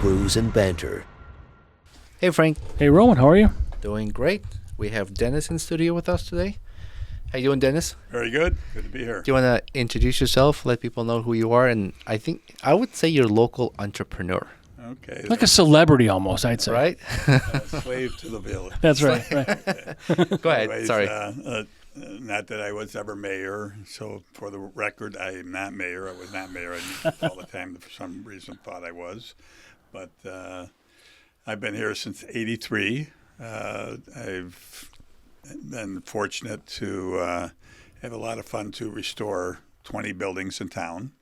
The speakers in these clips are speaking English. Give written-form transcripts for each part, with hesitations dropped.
Brews and Banter. Hey, Frank. Hey, Roman, how are you? Doing great. We have Dennis in studio with us today. How you doing, Dennis? Very good. Good to be here. Do you want to introduce yourself, let people know who you are? And I would say you're a local entrepreneur. Okay. Like a celebrity almost, I'd say. Right? Slave to the village. That's right. Right. Go ahead. Anyways, Sorry. Not that I was ever mayor. So for the record, I am not mayor. I was not mayor. I used all the time for some reason thought I was. But I've been here since '83. I've been fortunate to have a lot of fun to restore 20 buildings in town.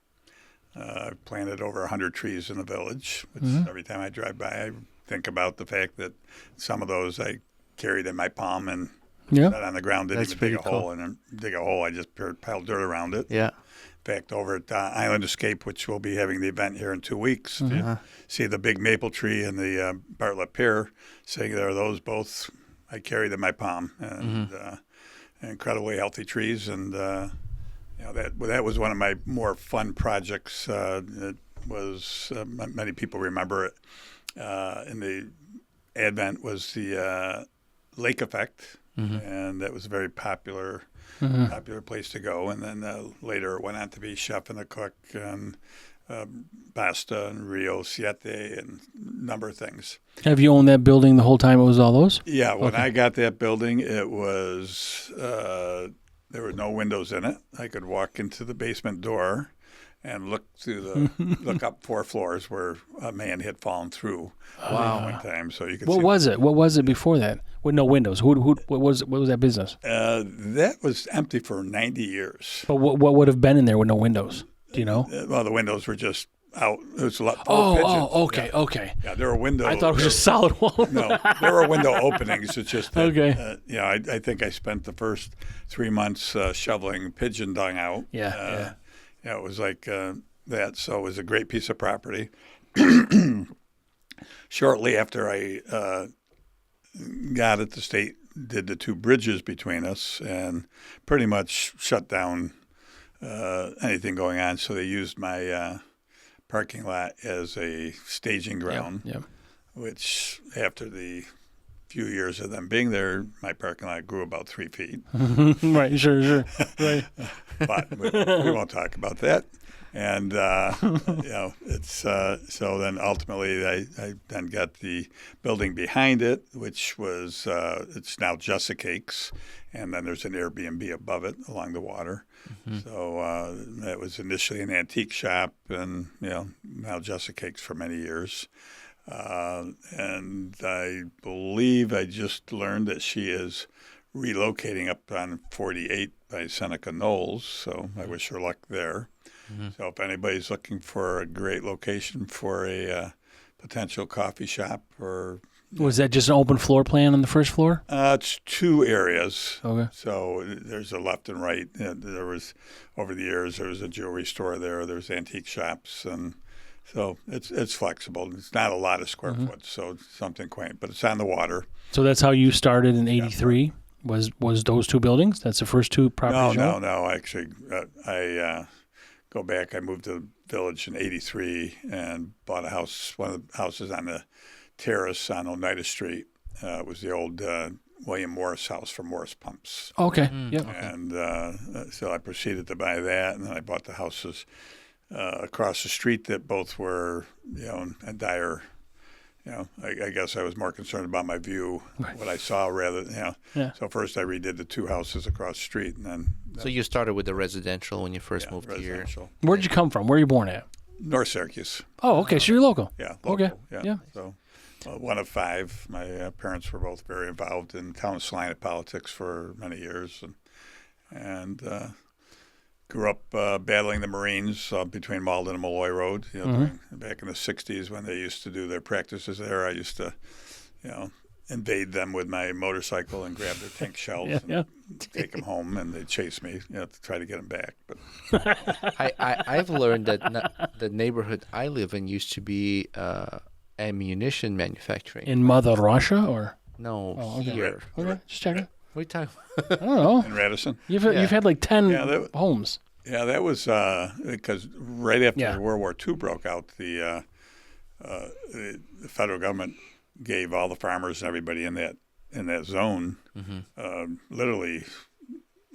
I've planted over 100 trees in the village, which every time I drive by, I think about the fact that some of those I carried in my palm and set on the ground, didn't even dig a hole. And then dig a hole, I just piled dirt around it. Yeah. In fact, over at Island Escape, which we'll be having the event here in 2 weeks, to see the big maple tree and the Bartlett pear sitting there, those both I carried in my palm. And incredibly healthy trees. And that was one of my more fun projects. It was many people remember it. In the advent was the lake effect, and that was a very popular place to go. And then later it went on to be Chef and the Cook and Pasta and Rio Siete and a number of things. Have you owned that building the whole time it was all those? Yeah, when I got that building, it was there were no windows in it. I could walk into the basement door and look up 4 floors where a man had fallen through one time. So you could. What was it? What was it before that? With no windows. What was that business? That was empty for 90 years. But what would have been in there with no windows? Do you know? Well, the windows were just out. It was a lot. Okay. Yeah, there were windows. I thought it was just solid wall. No, there were window openings. It's just that, okay. I think I spent the first 3 months shoveling pigeon dung out. Yeah. It was like that. So it was a great piece of property. Shortly after I got it, the state did the 2 bridges between us and pretty much shut down anything going on. So they used my parking lot as a staging ground, which after the few years of them being there, my parking lot grew about 3 feet. Right, sure. Right. But we won't talk about that. And, it's so then ultimately I then got the building behind it, which was it's now Jessa Cakes. And then there's an Airbnb above it along the water. So that was initially an antique shop and, now Jessa Cakes for many years. And I believe I just learned that she is relocating up on 48 by Seneca Knolls. So I wish her luck there. So if anybody's looking for a great location for a potential coffee shop or... Was that just an open floor plan on the first floor? It's 2 areas. Okay. So there's a left and right. There was, over the years, there was a jewelry store there. There's antique shops. And so it's flexible. It's not a lot of square foot, so it's something quaint. But it's on the water. So that's how you started in '83? Was those 2 buildings? That's the first 2 properties? No. Actually, I go back. I moved to the village in '83 and bought a house, one of the houses on the terrace on Oneida Street. It was the old William Morris house from Morris Pumps. Okay. Yep. And so I proceeded to buy that, and then I bought the houses across the street that both were, in dire. I guess I was more concerned about my view, what I saw rather than, So first I redid the 2 houses across the street, and then. So you started with the residential when you first moved here. Where'd you come from? Where were you born at? North Syracuse. Oh, okay. So you're local. Yeah. Local, okay. Yeah. So one of 5. My parents were both very involved in town of Salina politics for many years, and grew up battling the Marines between Malden and Malloy Road. Back in the '60s when they used to do their practices there, I used to, invade them with my motorcycle and grab their tank shells and take them home, and they'd chase me, to try to get them back. But I've learned that the neighborhood I live in used to be ammunition manufacturing. In Mother Russia, or? No, here. Okay, just checking. What are you talking I don't know. In Radisson? You've had like 10 homes. Yeah, that was because right after World War II broke out, the the federal government gave all the farmers and everybody in that zone literally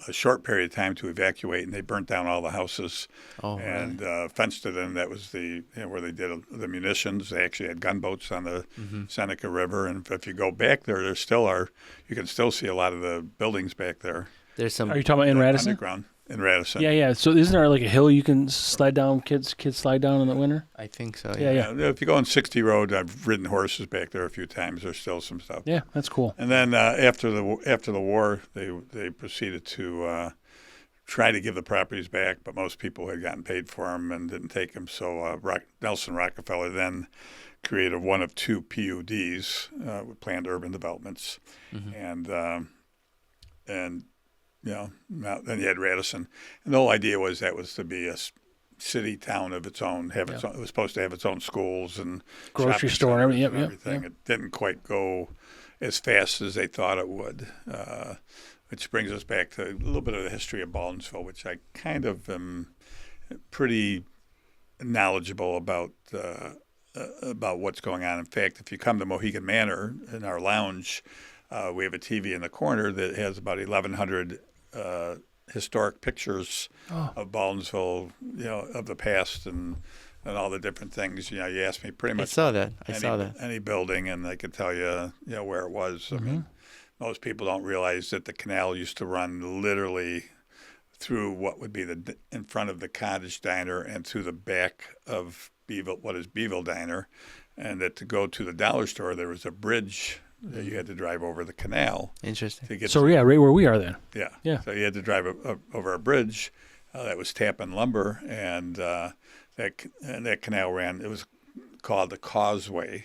a short period of time to evacuate, and they burnt down all the houses and fenced it in. That was where they did the munitions. They actually had gunboats on the Seneca River, and if you go back there, you can still see a lot of the buildings back there. There's some. Are you talking about in Radisson? Underground in Radisson. Yeah. So isn't there like a hill you can slide down? Kids slide down in the winter. I think so. Yeah. If you go on 60 Road, I've ridden horses back there a few times. There's still some stuff. Yeah, that's cool. And then after the war, they proceeded to try to give the properties back, but most people had gotten paid for them and didn't take them. So Nelson Rockefeller then created one of two PUDs, planned urban developments, and then you had Radisson, and the whole idea was that was to be a city town of its own. It was supposed to have its own schools and grocery store and everything. It didn't quite go as fast as they thought it would, which brings us back to a little bit of the history of Baldwinsville, which I kind of am pretty knowledgeable about what's going on. In fact, if you come to Mohegan Manor in our lounge, we have a TV in the corner that has about 1,100 historic pictures of Baldwinsville, of the past and all the different things. You asked me pretty much. I saw that. Any building, and I could tell you, where it was. I mean, most people don't realize that the canal used to run literally through what would be in front of the Cottage Diner and through the back of what is Beeville Diner, and that to go to the dollar store there was a bridge that you had to drive over the canal. Interesting. Right where we are then. Yeah. So you had to drive over a bridge that was Tappan Lumber, and that canal ran. It was called the Causeway,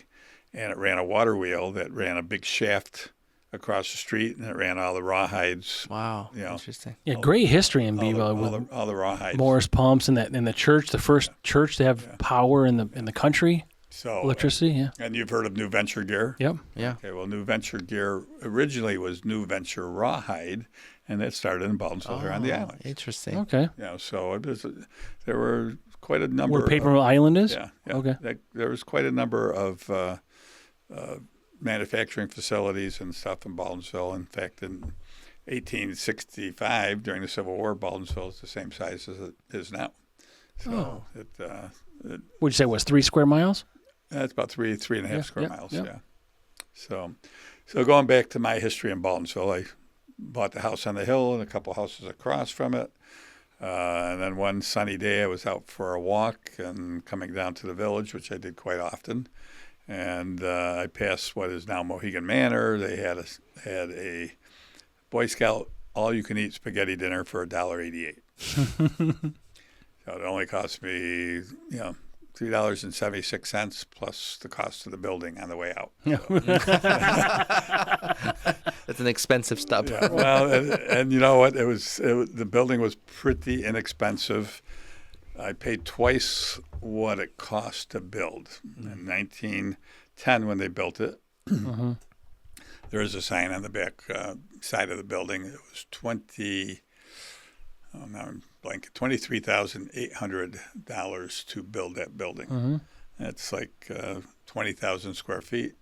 and it ran a water wheel that ran a big shaft across the street, and it ran all the rawhides. Wow. Interesting. Yeah, great history in Beeville. All the rawhides. Morris pumps and the church, the first church to have power in the country. So electricity, yeah. And you've heard of New Venture Gear? Yep. Yeah. Okay, well, New Venture Gear originally was New Venture Rawhide, and that started in Baldwinsville here on the island. Interesting. Okay. So there were quite a number. Where Paper Mill Island is? Yeah. Okay. There was quite a number of manufacturing facilities and stuff in Baldwinsville. In fact, in 1865, during the Civil War, Baldwinsville is the same size as it is now. So Would you say it was 3 square miles? That's about three and a half square miles. Yeah. Yeah. So going back to my history in Baldwinsville, I bought the house on the hill and a couple houses across from it. And then one sunny day, I was out for a walk and coming down to the village, which I did quite often. And I passed what is now Mohegan Manor. They had a Boy Scout all-you-can-eat spaghetti dinner for $1.88. So it only cost me, $3.76 plus the cost of the building on the way out. That's an expensive stop. Yeah, well, and you know what? The building was pretty inexpensive. I paid twice what it cost to build. In 1910, when they built it, there was a sign on the back side of the building. It was $23,800 to build that building. That's like 20,000 square feet,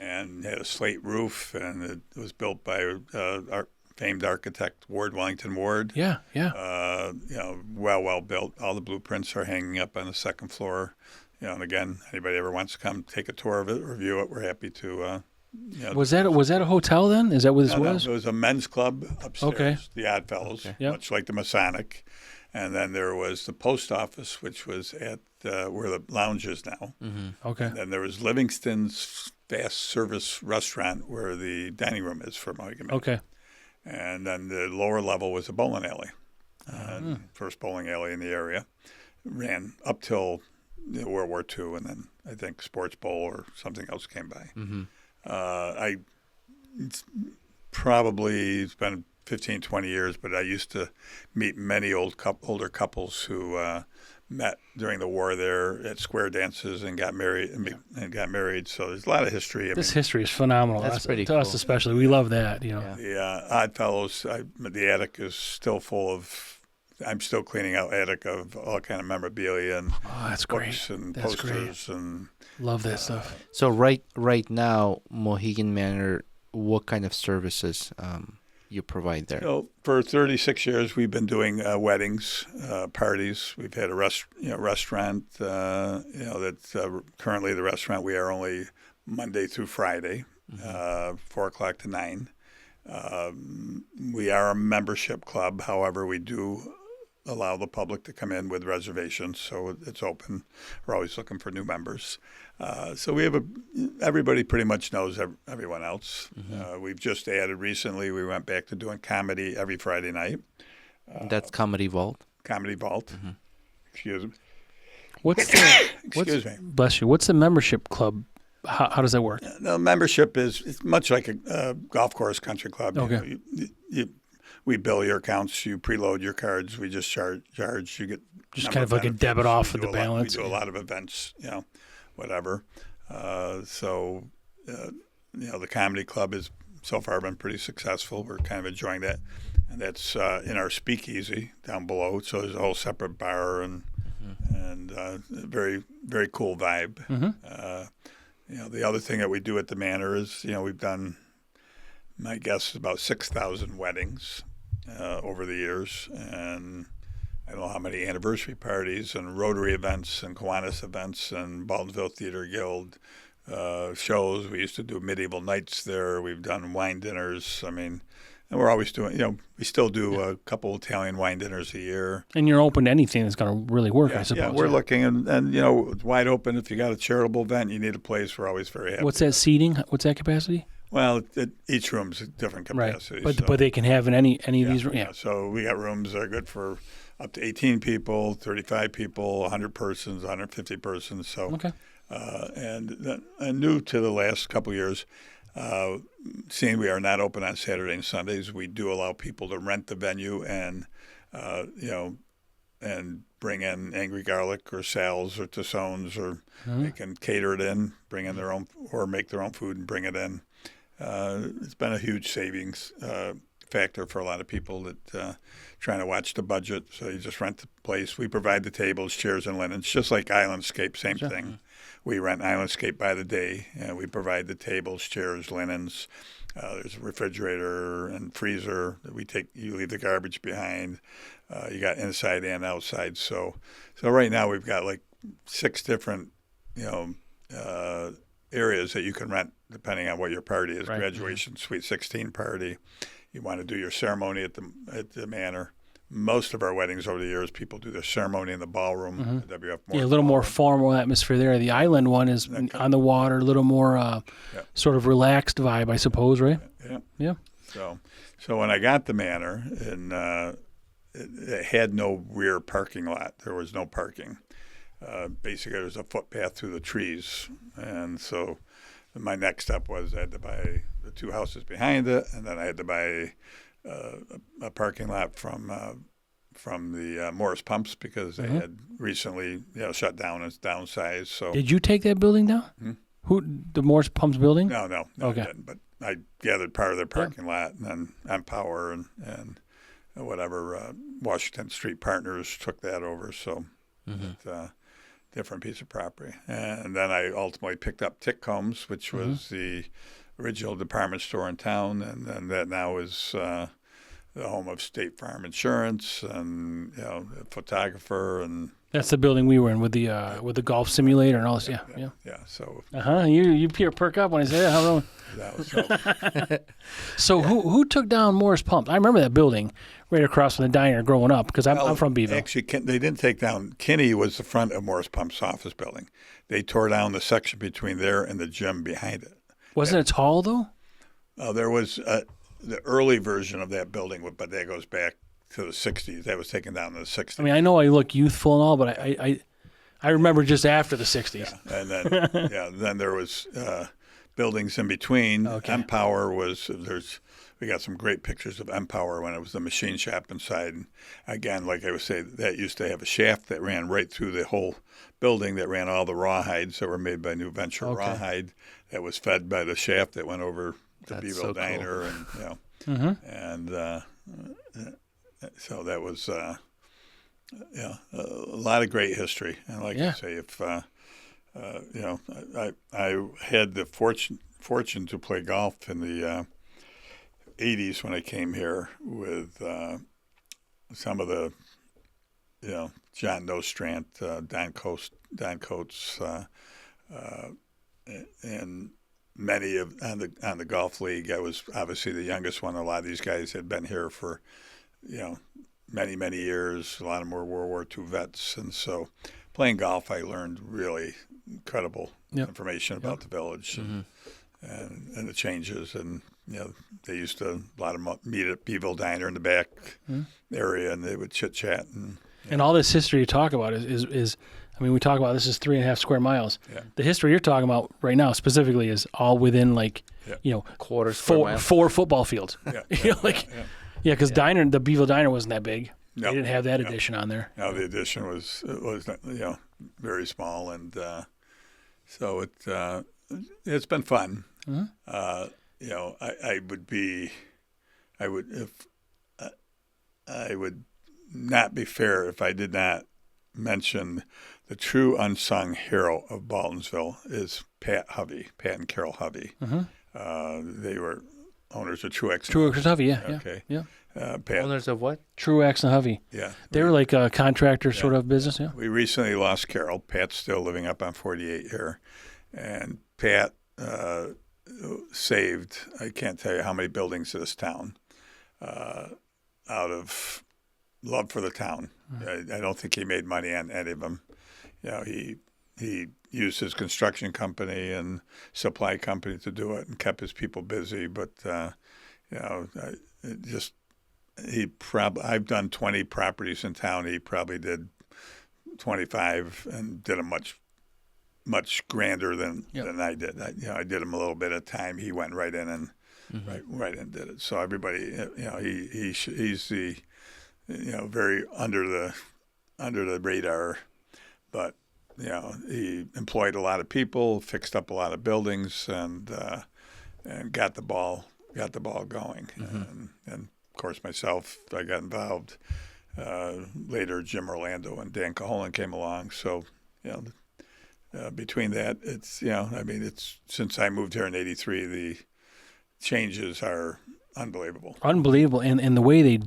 and had a slate roof, and it was built by our famed architect Ward Wellington Ward. Yeah. Well built. All the blueprints are hanging up on the second floor. And again, anybody ever wants to come take a tour of it, review it, we're happy to. Was that a hotel then? Is that what this was? No, it was a men's club upstairs, Okay. the Odd Fellows, Yep. much like the Masonic. And then there was the post office, which was at where the lounge is now. Okay. And then there was Livingston's fast service restaurant where the dining room is for Mohegan Manor. Okay. And then the lower level was a bowling alley. First bowling alley in the area. Ran up till World War II, and then I think Sports Bowl or something else came by. It's been 15, 20 years, but I used to meet many older couples who met during the war there at square dances and got married. So there's a lot of history. This history is phenomenal. That's pretty to cool. us especially. We love that. The Odd Fellows, the attic is still full of I'm still cleaning out attic of all kind of memorabilia and that's books great. and That's posters great. and. Love that stuff. So right now, Mohegan Manor, what kind of services you provide there? So for 36 years, we've been doing weddings, parties. We've had a restaurant. That's currently the restaurant. We are only Monday through Friday, 4 o'clock to 9. We are a membership club. However, we do allow the public to come in with reservations, so it's open. We're always looking for new members. So we have everybody pretty much knows everyone else. We've just added recently, we went back to doing comedy every Friday night. That's Comedy Vault? Comedy Vault. Excuse me. Excuse me. Bless you. What's the membership club? How does that work? The membership it's much like a golf course country club. Okay. We bill your accounts. You preload your cards. We just charge. You get just kind of like a debit off of the balance. We do a lot of events, whatever. The comedy club has so far been pretty successful. We're kind of enjoying that, and that's in our speakeasy down below. So there's a whole separate bar and very very cool vibe. The other thing that we do at the manor is we've done, my guess is about 6,000 weddings over the years, and I don't know how many anniversary parties and Rotary events and Kiwanis events and Baldwinsville Theater Guild shows. We used to do medieval nights there. We've done wine dinners. And we're always doing, we still do a couple Italian wine dinners a year. And you're open to anything that's going to really work, I suppose. Yeah, we're looking, and it's wide open. If you got a charitable event, you need a place, we're always very happy. What's that seating? What's that capacity? Well, each room's a different capacity. Right, but they can have in any of these rooms. Yeah, so we got rooms that are good for up to 18 people, 35 people, 100 persons, 150 persons. So, okay. And new to the last couple of years, seeing we are not open on Saturday and Sundays, we do allow people to rent the venue and bring in Angry Garlic or Sal's or Tissone's, or they can cater it in, bring in their own, or make their own food and bring it in. It's been a huge savings factor for a lot of people that trying to watch the budget. So you just rent the place. We provide the tables, chairs, and linens, just like Islandscape, same thing. We rent Islandscape by the day, and we provide the tables, chairs, linens. There's a refrigerator and freezer that we take. You leave the garbage behind. You got inside and outside. So right now we've got like 6 different, areas that you can rent depending on what your party is. Right. Graduation, Sweet 16 party. You want to do your ceremony at the manor. Most of our weddings over the years, people do their ceremony in the ballroom. The WF a little more formal atmosphere there. The island one is on the water, a little more sort of relaxed vibe, I suppose, right? Yeah. So when I got the manor, and it had no rear parking lot. There was no parking. Basically, there was a footpath through the trees, and so my next step was I had to buy the 2 houses behind it, and then I had to buy a parking lot from the Morris Pumps, because they had recently shut down and downsized. So did you take that building down? Who, the Morris Pumps building? No, okay. I didn't. But I gathered part of their parking lot, and then Empower and whatever Washington Street Partners took that over. So different piece of property. And then I ultimately picked up Tickcombs, which was the original department store in town, and then that now is the home of State Farm Insurance and a photographer. And that's the building we were in with the golf simulator and all this. Yeah. So you perk up when I say that. How So who took down Morris Pumps? I remember that building right across from the diner growing up, because I'm from Beeville. Actually, they didn't take down. Kinney was the front of Morris Pumps' office building. They tore down the section between there and the gym behind it. Wasn't it tall though? There was the early version of that building, but that goes back to the 60s. That was taken down in the 60s. I mean, I know I look youthful and all, but I remember just after the 60s. Yeah. And then then there was buildings in between. Okay. Empower we got some great pictures of Empower when it was the machine shop inside. And again, like I was saying, that used to have a shaft that ran right through the whole building, that ran all the rawhides that were made by New Venture Rawhide, that was fed by the shaft that went over to Beeville Diner. Cool. And and so that was a lot of great history. And like I say, if I had the fortune to play golf in the 80s when I came here with some of the, John Nostrand, Don Coates, and many of on the golf league. I was obviously the youngest one. A lot of these guys had been here for, many years. A lot of them were World War II vets, and so playing golf, I learned really incredible information about the village and the changes. And they used to a lot of meet at Beeville Diner in the back area, and they would chit chat and all this history you talk about is. I mean, we talk about this is 3.5 square miles. Yeah. The history you're talking about right now specifically is all within quarter square mile. 4 football fields. Because the Beeville Diner wasn't that big. They didn't have that addition on there. No, the addition was very small, and so it's been fun. Mm-hmm. I would not be fair if I did not mention the true unsung hero of Baldwinsville is Pat and Carol Hovey. Mm-hmm. They were owners of Truex. Truex Hovey, yeah. Okay. Yeah. Pat, owners of what? Truex and Hovey. Yeah. They were like a contractor sort of business, yeah. We recently lost Carol. Pat's still living up on 48 here. And Pat saved, I can't tell you how many buildings in this town out of love for the town. Mm-hmm. I don't think he made money on any of them. He used his construction company and supply company to do it and kept his people busy. But I've done 20 properties in town. He probably did 25 and did them much grander than I did. I did them a little bit at a time. He went right in and right in and did it. So everybody, he's the very under the radar, but he employed a lot of people, fixed up a lot of buildings, and got the ball going. Mm-hmm. And of course, myself, I got involved. Later, Jim Orlando and Dan Caholen came along. So, between that, it's it's since I moved here in '83, the changes are unbelievable. Unbelievable, and the way they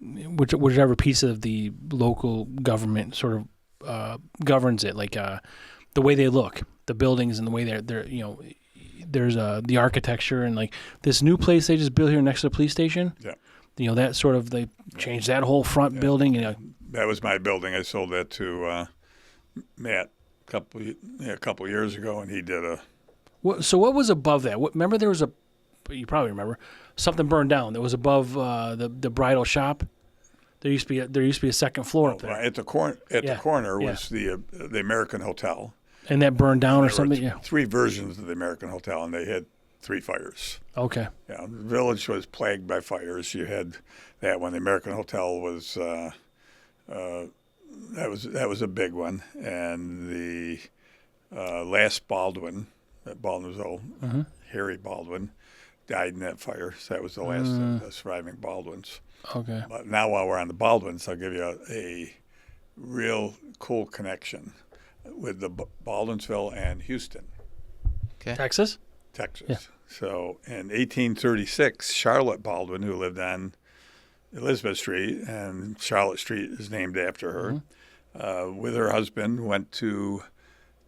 whichever piece of the local government sort of governs it, like the way they look, the buildings, and the way they're there's the architecture, and like this new place they just built here next to the police station. Yeah, that sort of they changed that whole front building. That was my building. I sold that to Matt a couple years ago, and he did a. So what was above that? Remember there was you probably remember something burned down that was above the bridal shop. There used to be a second floor up there. At the corner was the American Hotel. And that burned down or something? Yeah. 3 versions of the American Hotel, and they had 3 fires. Okay. Yeah, the village was plagued by fires. You had that one. The American Hotel was that was a big one, and the last Baldwin at Baldwinsville, Harry Baldwin, died in that fire. So that was the last of the surviving Baldwins. Okay. But now while we're on the Baldwins, I'll give you a real cool connection with the Baldwinsville and Houston. Okay. Texas. Yeah. So in 1836, Charlotte Baldwin, who lived on Elizabeth Street, and Charlotte Street is named after her, with her husband, went to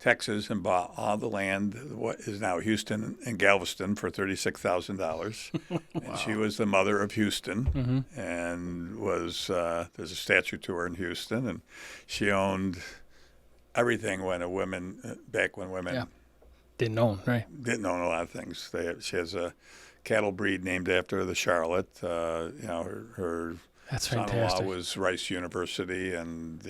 Texas and bought all the land, what is now Houston and Galveston, for $36,000. Wow. And she was the mother of Houston, and was there's a statue to her in Houston, and she owned everything back when women didn't own a lot of things. She has a cattle breed named after the Charlotte. Her That's son-in-law fantastic. was Rice University, and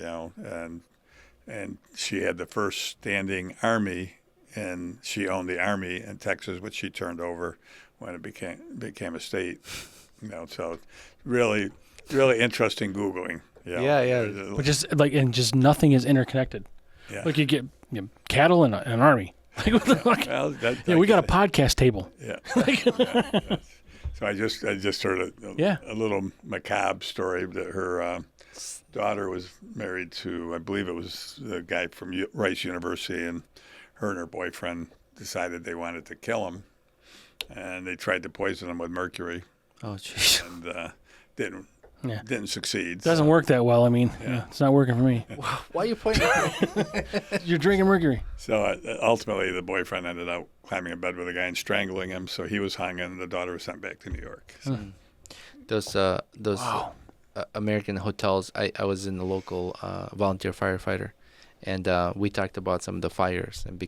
she had the first standing army, and she owned the army in Texas, which she turned over when it became a state. So really, really interesting Googling. Yeah. But just nothing is interconnected. Yeah. Like you get cattle and an army. Like, what the fuck? Well, we got a podcast table. Yeah. So I just heard a little macabre story that her daughter was married to, I believe it was the guy from Rice University, and her boyfriend decided they wanted to kill him, and they tried to poison him with mercury. Oh, jeez. And didn't succeed. Doesn't work that well. I mean, it's not working for me. Why are you pointing at me? You're drinking mercury. So ultimately, the boyfriend ended up climbing in bed with a guy and strangling him. So he was hung, and the daughter was sent back to New York. So. Those American hotels. I was in the local volunteer firefighter, and we talked about some of the fires, and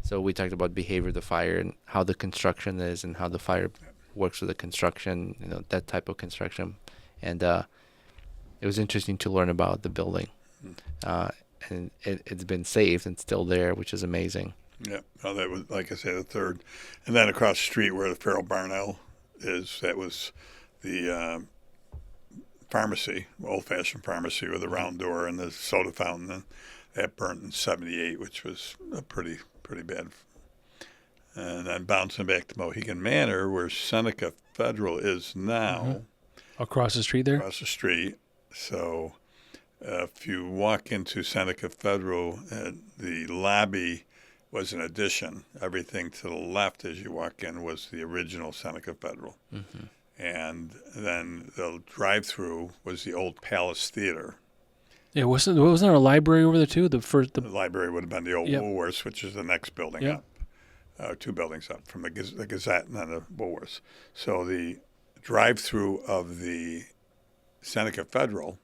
so we talked about behavior of the fire and how the construction is and how the fire works with the construction, that type of construction. And it was interesting to learn about the building. And it's been saved and still there, which is amazing. Yeah. Well, that was, like I said, the third. And then across the street where the Farrell Barnell is, that was the pharmacy, old-fashioned pharmacy with a round door and the soda fountain. And that burnt in 1978, which was pretty bad. And then bouncing back to Mohegan Manor, where Seneca Federal is now. Across the street there? Across the street. So if you walk into Seneca Federal, the lobby was an addition. Everything to the left as you walk in was the original Seneca Federal. And then the drive-through was the old Palace Theater. Yeah, wasn't there a library over there too? The library would have been the old Woolworths, which is the next building up. 2 buildings up from the Gazette and then the Woolworths. So the drive-through of the Seneca Federal,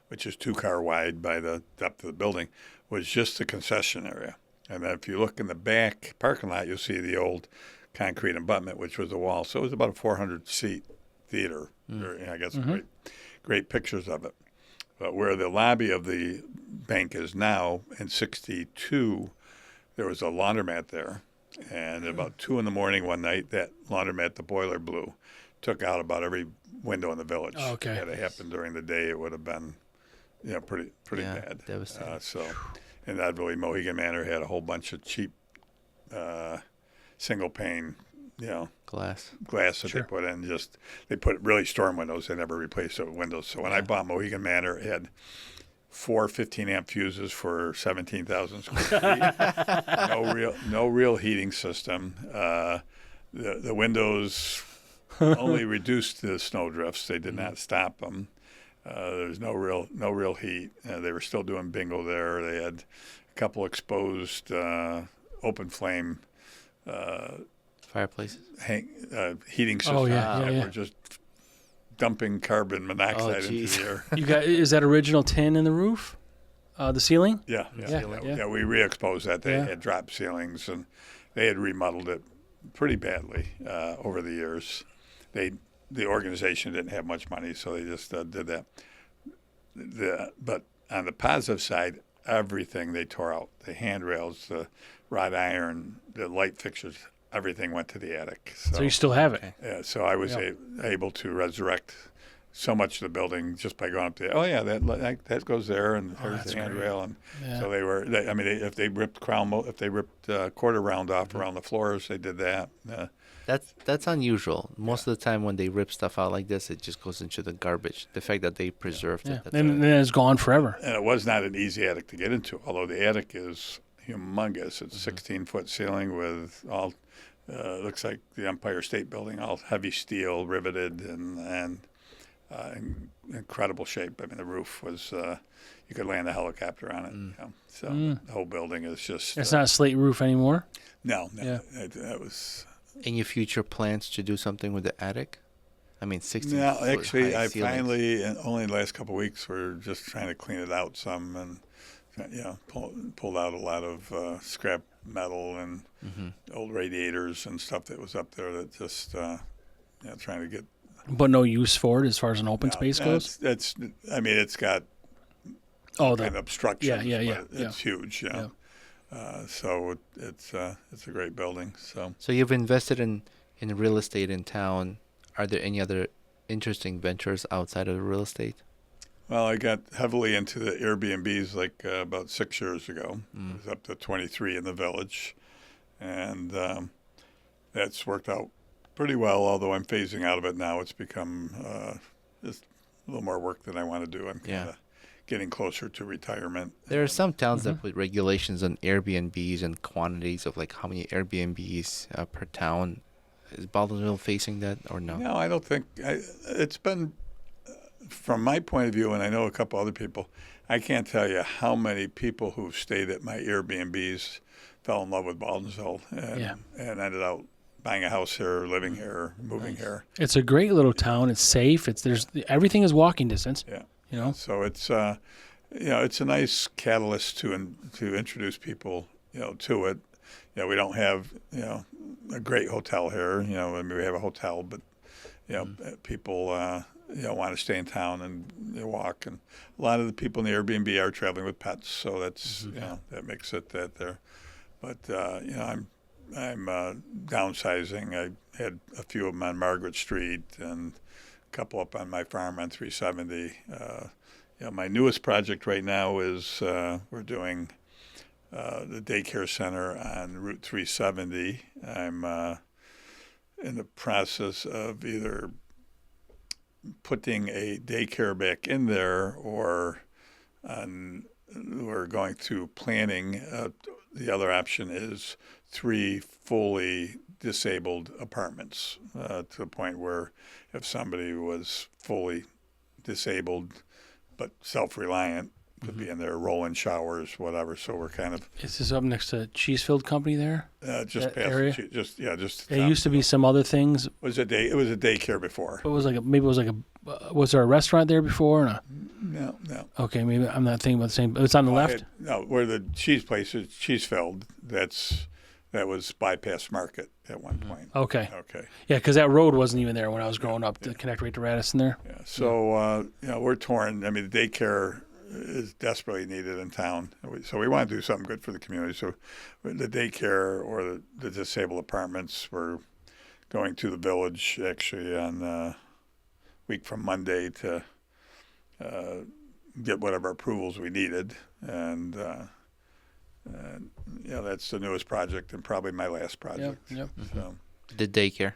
which is 2-car wide by the depth of the building, was just the concession area. And then if you look in the back parking lot, you'll see the old concrete abutment, which was the wall. So it was about a 400-seat theater. I guess great pictures of it. But where the lobby of the bank is now, in 1962, there was a laundromat there. And about 2 in the morning one night, that laundromat, the boiler blew, took out about every window in the village. Oh, okay. Had it happened during the day, it would have been, pretty bad. Devastating. And that really, Mohegan Manor had a whole bunch of cheap, single pane, glass that they put in. They put really storm windows. They never replaced the windows. So when I bought Mohegan Manor, it had 4 15-amp fuses for 17,000 square feet. No real heating system. The windows only reduced the snow drifts. They did not stop them. There's no real heat. They were still doing bingo there. They had a couple exposed open flame fireplaces, heating systems that were just dumping carbon monoxide into the air. Is that original tin in the roof? The ceiling? Yeah. We re-exposed that. They had drop ceilings, and they had remodeled it pretty badly over the years. The organization didn't have much money, so they just did that. But on the positive side, everything they tore out, the handrails, the wrought iron, the light fixtures, everything went to the attic. So you still have it? Yeah, so I was able to resurrect so much of the building just by going up there. Oh, yeah, that goes there, and there's the handrail. And so if they ripped quarter round off around the floors, they did that. That's unusual. Most of the time when they rip stuff out like this, it just goes into the garbage. The fact that they preserved it. And then it's gone forever. And it was not an easy attic to get into, although the attic is humongous. It's 16-foot ceiling with all, looks like the Empire State Building, all heavy steel, riveted, and in incredible shape. I mean, the roof was, you could land a helicopter on it. So the whole building is just... It's not a slate roof anymore? No. That was... Any future plans to do something with the attic? I mean, 16 No, foot actually, high I ceilings. finally, only in the last couple of weeks, we're just trying to clean it out some and, pulled out a lot of scrap metal and old radiators and stuff that was up there that just, trying to get... But no use for it as far as an open space goes? It's got kind of obstructions, but it's huge, so it's a great building. So you've invested in real estate in town. Are there any other interesting ventures outside of real estate? Well, I got heavily into the Airbnbs about 6 years ago. I was up to 23 in the village, and that's worked out pretty well, although I'm phasing out of it now. It's become just a little more work than I want to do. I'm kind of getting closer to retirement. There are some towns that put regulations on Airbnbs and quantities of like how many Airbnbs per town. Is Baldwinsville facing that or no? No, I don't think it's been, from my point of view, and I know a couple other people, I can't tell you how many people who've stayed at my Airbnbs fell in love with Baldwinsville and ended up buying a house here, living here, moving here. It's a great little town. It's safe. Everything is walking distance. Yeah. You know. So it's it's a nice catalyst to introduce people to it. We don't have a great hotel here. I mean, we have a hotel, but people want to stay in town and walk, and a lot of the people in the Airbnb are traveling with pets, so that's that makes it that there. But I'm downsizing. I had a few of them on Margaret Street and a couple up on my farm on 370. My newest project right now is we're doing the daycare center on Route 370. I'm in the process of either putting a daycare back in there or we're going through planning. The other option is 3 fully disabled apartments to the point where if somebody was fully disabled but self-reliant, could be in there, roll-in showers, whatever. So we're kind of. Is this up next to Cheesefield Company there? Just past area. Just. It used to be some other things. It was a daycare before. It was was there a restaurant there before? Or no. Okay, maybe I'm not thinking about the same. It's on the left. Where the cheese place is, Cheesefield. That was Bypass Market at one point. Okay. Yeah, because that road wasn't even there when I was growing up to connect right to Radisson there. Yeah. So we're torn. I mean, the daycare is desperately needed in town. So we want to do something good for the community. So the daycare or the disabled apartments, we're going to the village actually on a week from Monday to get whatever approvals we needed. And that's the newest project and probably my last project. Yep. So, The daycare.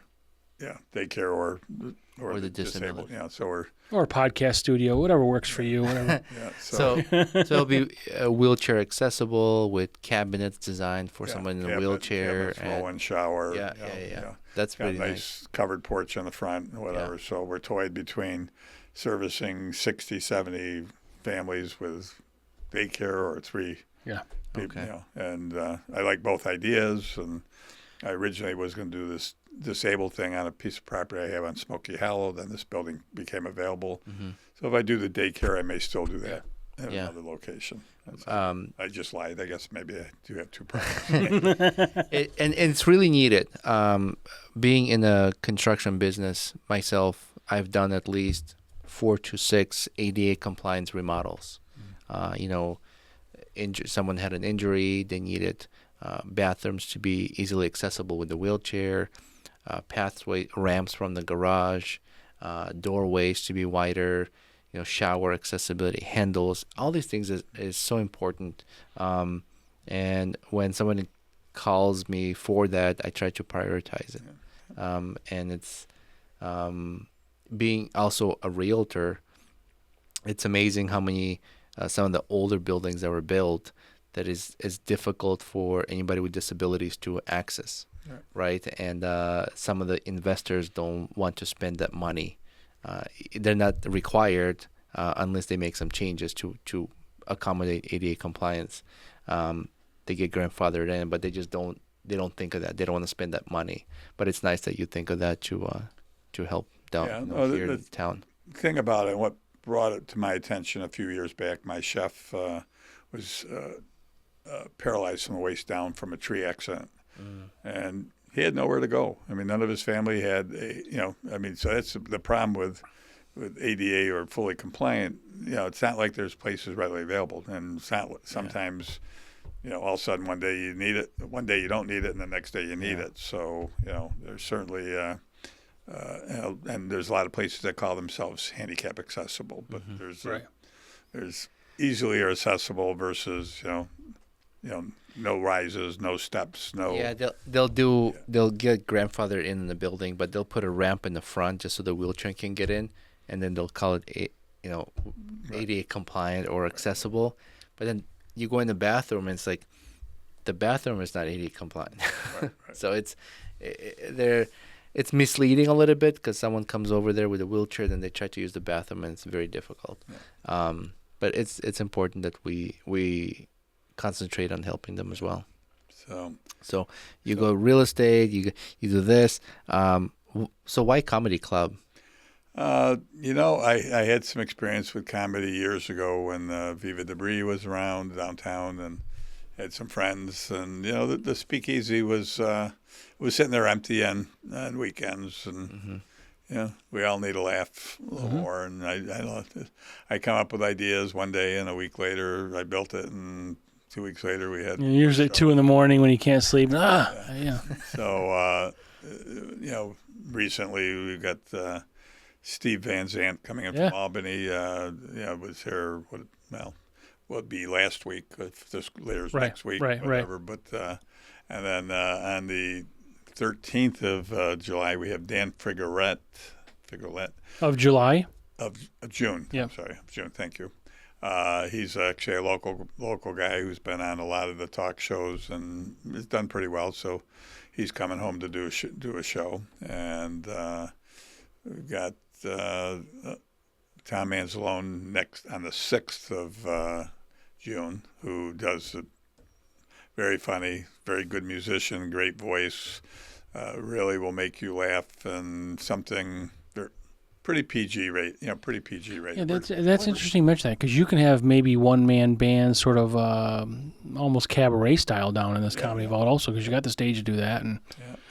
Yeah, daycare or the disabled. Yeah, so we're or a podcast studio, whatever works for you. Whatever. So it'll be wheelchair accessible with cabinets designed for someone in a wheelchair. Roll-in shower. Yeah. That's pretty nice. Covered porch in the front, whatever. Yeah. So we're toyed between servicing 60, 70 families with daycare or 3 people. Okay. And I like both ideas. And I originally was going to do this disabled thing on a piece of property I have on Smoky Hollow. Then this building became available. Mm-hmm. So if I do the daycare, I may still do that at another location. I just lied. I guess maybe I do have 2 properties. and it's really needed. Being in a construction business myself, I've done at least 4 to 6 ADA compliance remodels. Someone had an injury, they needed bathrooms to be easily accessible with the wheelchair, pathway ramps from the garage, doorways to be wider, shower accessibility, handles. All these things is so important. And when someone calls me for that, I try to prioritize it. And it's being also a realtor. It's amazing how many some of the older buildings that were built that is difficult for anybody with disabilities to access, right? And some of the investors don't want to spend that money. They're not required unless they make some changes to accommodate ADA compliance. They get grandfathered in, but they just don't think of that. They don't want to spend that money. But it's nice that you think of that to help down here in town. The thing about it, what brought it to my attention a few years back, my chef was paralyzed from the waist down from a tree accident. And he had nowhere to go. I mean, none of his family had so that's the problem with ADA or fully compliant. It's not like there's places readily available. And it's not sometimes, all of a sudden one day you need it, one day you don't need it, and the next day you need it. So, there's certainly, and there's a lot of places that call themselves handicap accessible, but there's easily accessible versus, no rises, no steps, no. Yeah, they'll get grandfather in the building, but they'll put a ramp in the front just so the wheelchair can get in, and then they'll call it ADA compliant or accessible. But then you go in the bathroom and it's like the bathroom is not ADA compliant. Right. So it's misleading a little bit because someone comes over there with a wheelchair, then they try to use the bathroom, and it's very difficult. Yeah. But it's important that we concentrate on helping them as well. So you go real estate, you do this. So why comedy club? I had some experience with comedy years ago when Viva Debris was around downtown, and had some friends, and the speakeasy was sitting there empty on weekends, and we all need a laugh a little more. And I come up with ideas one day, and a week later I built it, and 2 weeks later we had. Usually at 2 a.m. when you can't sleep. So recently we got Steve Van Zandt coming in from Albany. Was here. Would be last week, if this later next week, whatever. But and then on the 13th of July, we have Dan Frigolette. Of July? Of June. Yeah. I'm sorry, of June. Thank you. He's actually a local guy who's been on a lot of the talk shows and has done pretty well. So he's coming home to do a show, and we've got Tom Anzalone next on the 6th of June, who does a very funny, very good musician, great voice, really will make you laugh, and something pretty PG rate. Yeah, that's interesting you mention that, because you can have maybe one-man band, sort of almost cabaret style down in this comedy vault also, because you got the stage to do that. And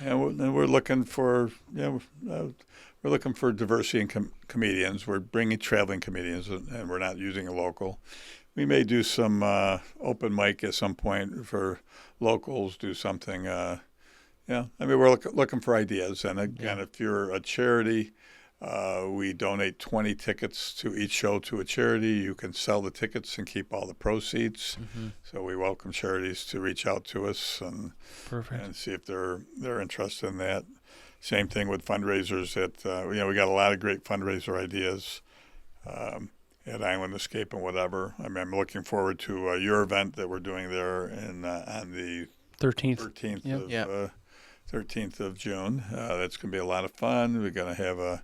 we're looking for we're looking for diversity in comedians. We're bringing traveling comedians, and we're not using a local. We may do some open mic at some point for locals, do something. We're looking for ideas. And again, if you're a charity, we donate 20 tickets to each show to a charity. You can sell the tickets and keep all the proceeds. So we welcome charities to reach out to us and see if they're interested in that. Same thing with fundraisers. We got a lot of great fundraiser ideas. At Island Escape and whatever. I'm looking forward to your event that we're doing there on the 13th 13th of June. That's going to be a lot of fun. We're going to have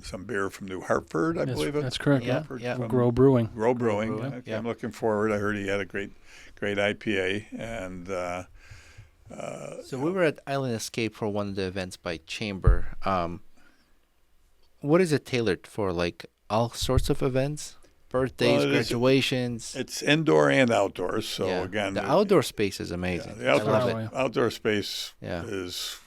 some beer from New Hartford, I believe it. That's correct. Yeah. Grow Brewing. Grow Brewing. Okay, I'm looking forward. I heard he had a great IPA, and so we were at Island Escape for one of the events by Chamber. What is it tailored for? Like all sorts of events, birthdays, graduations. It's indoor and outdoors. So again, the outdoor space is amazing. Yeah, the I love it. Outdoor space is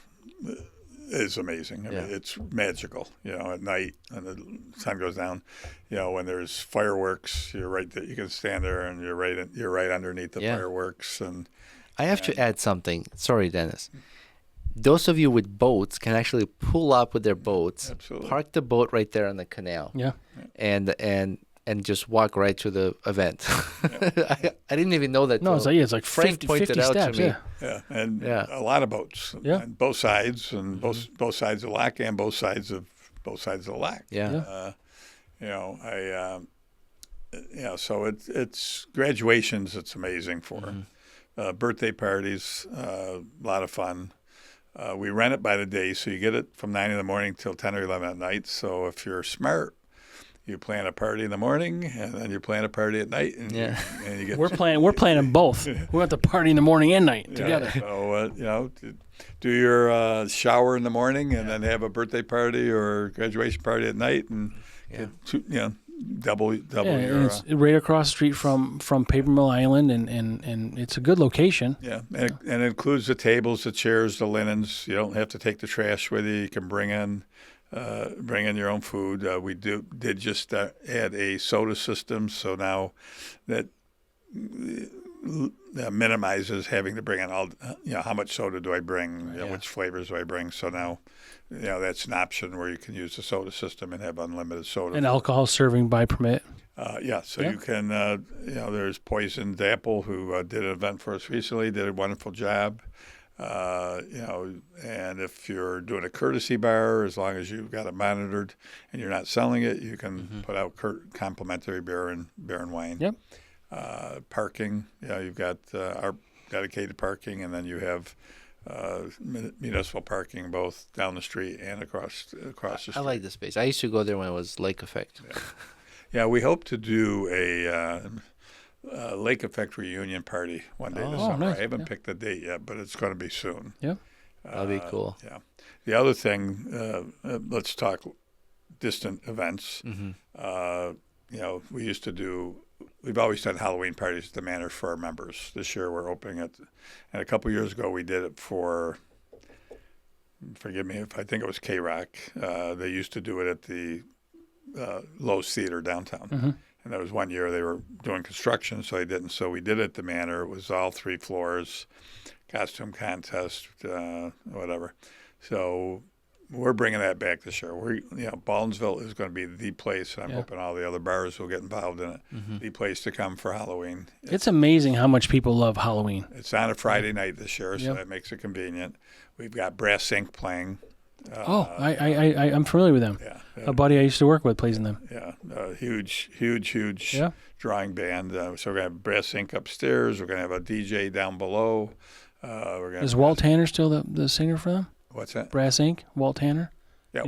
amazing. I mean, it's magical. At night when the sun goes down, when there's fireworks, you're right there. You can stand there and you're right underneath the fireworks. And I have to add something. Sorry, Dennis. Those of you with boats can actually pull up with their boats, park the boat right there on the canal, and just walk right to the event. I didn't even know that. No, it's like Frank 50 pointed out steps, to me. A lot of boats, and both sides, and both sides of the lock, and both sides of the lock. So it's graduations. It's amazing for birthday parties. A lot of fun. We rent it by the day, so you get it from 9 in the morning till 10 or 11 at night. So if you're smart, you plan a party in the morning, and then you plan a party at night. And you get we're planning both. We want the party in the morning and night together. So do your shower in the morning, and then have a birthday party or graduation party at night, and double your. And it's right across the street from Paper Mill Island, and it's a good location. Yeah, and it includes the tables, the chairs, the linens. You don't have to take the trash with you. You can bring in your own food. We did just add a soda system, so now that minimizes having to bring in all. How much soda do I bring? Which flavors do I bring? So now. That's an option where you can use the soda system and have unlimited soda. And alcohol serving by permit? So you can, there's Poisoned Apple who did an event for us recently, did a wonderful job. And if you're doing a courtesy bar, as long as you've got it monitored and you're not selling it, you can put out complimentary beer and wine. Yep. Parking, you've got our dedicated parking, and then you have municipal parking both down the street and across the street. I like the space. I used to go there when it was Lake Effect. Yeah, we hope to do a Lake Effect reunion party one day this summer. Nice. I haven't picked the date yet, but it's going to be soon. Yeah. That'll be cool. Yeah. The other thing, let's talk distant events. We've always done Halloween parties at the Manor for our members. This year we're opening it, and a couple years ago we did it for, forgive me if I think it was K-Rock. They used to do it at the Lowe's Theater downtown. And there was one year they were doing construction, so they didn't. So we did it at the Manor. It was all 3 floors, costume contest, whatever. So we're bringing that back this year. Baldwinsville is going to be the place, and I'm hoping all the other bars will get involved in it. The place to come for Halloween. It's amazing how much people love Halloween. It's on a Friday night this year, so that makes it convenient. We've got Brass Inc. playing. I'm familiar with them. Yeah. A buddy I used to work with plays in them. Yeah, huge drawing band. So we're going to have Brass Inc. upstairs. We're going to have a DJ down below. Is Walt Tanner still the singer for them? What's that? Brass Inc. Walt Tanner? Yeah,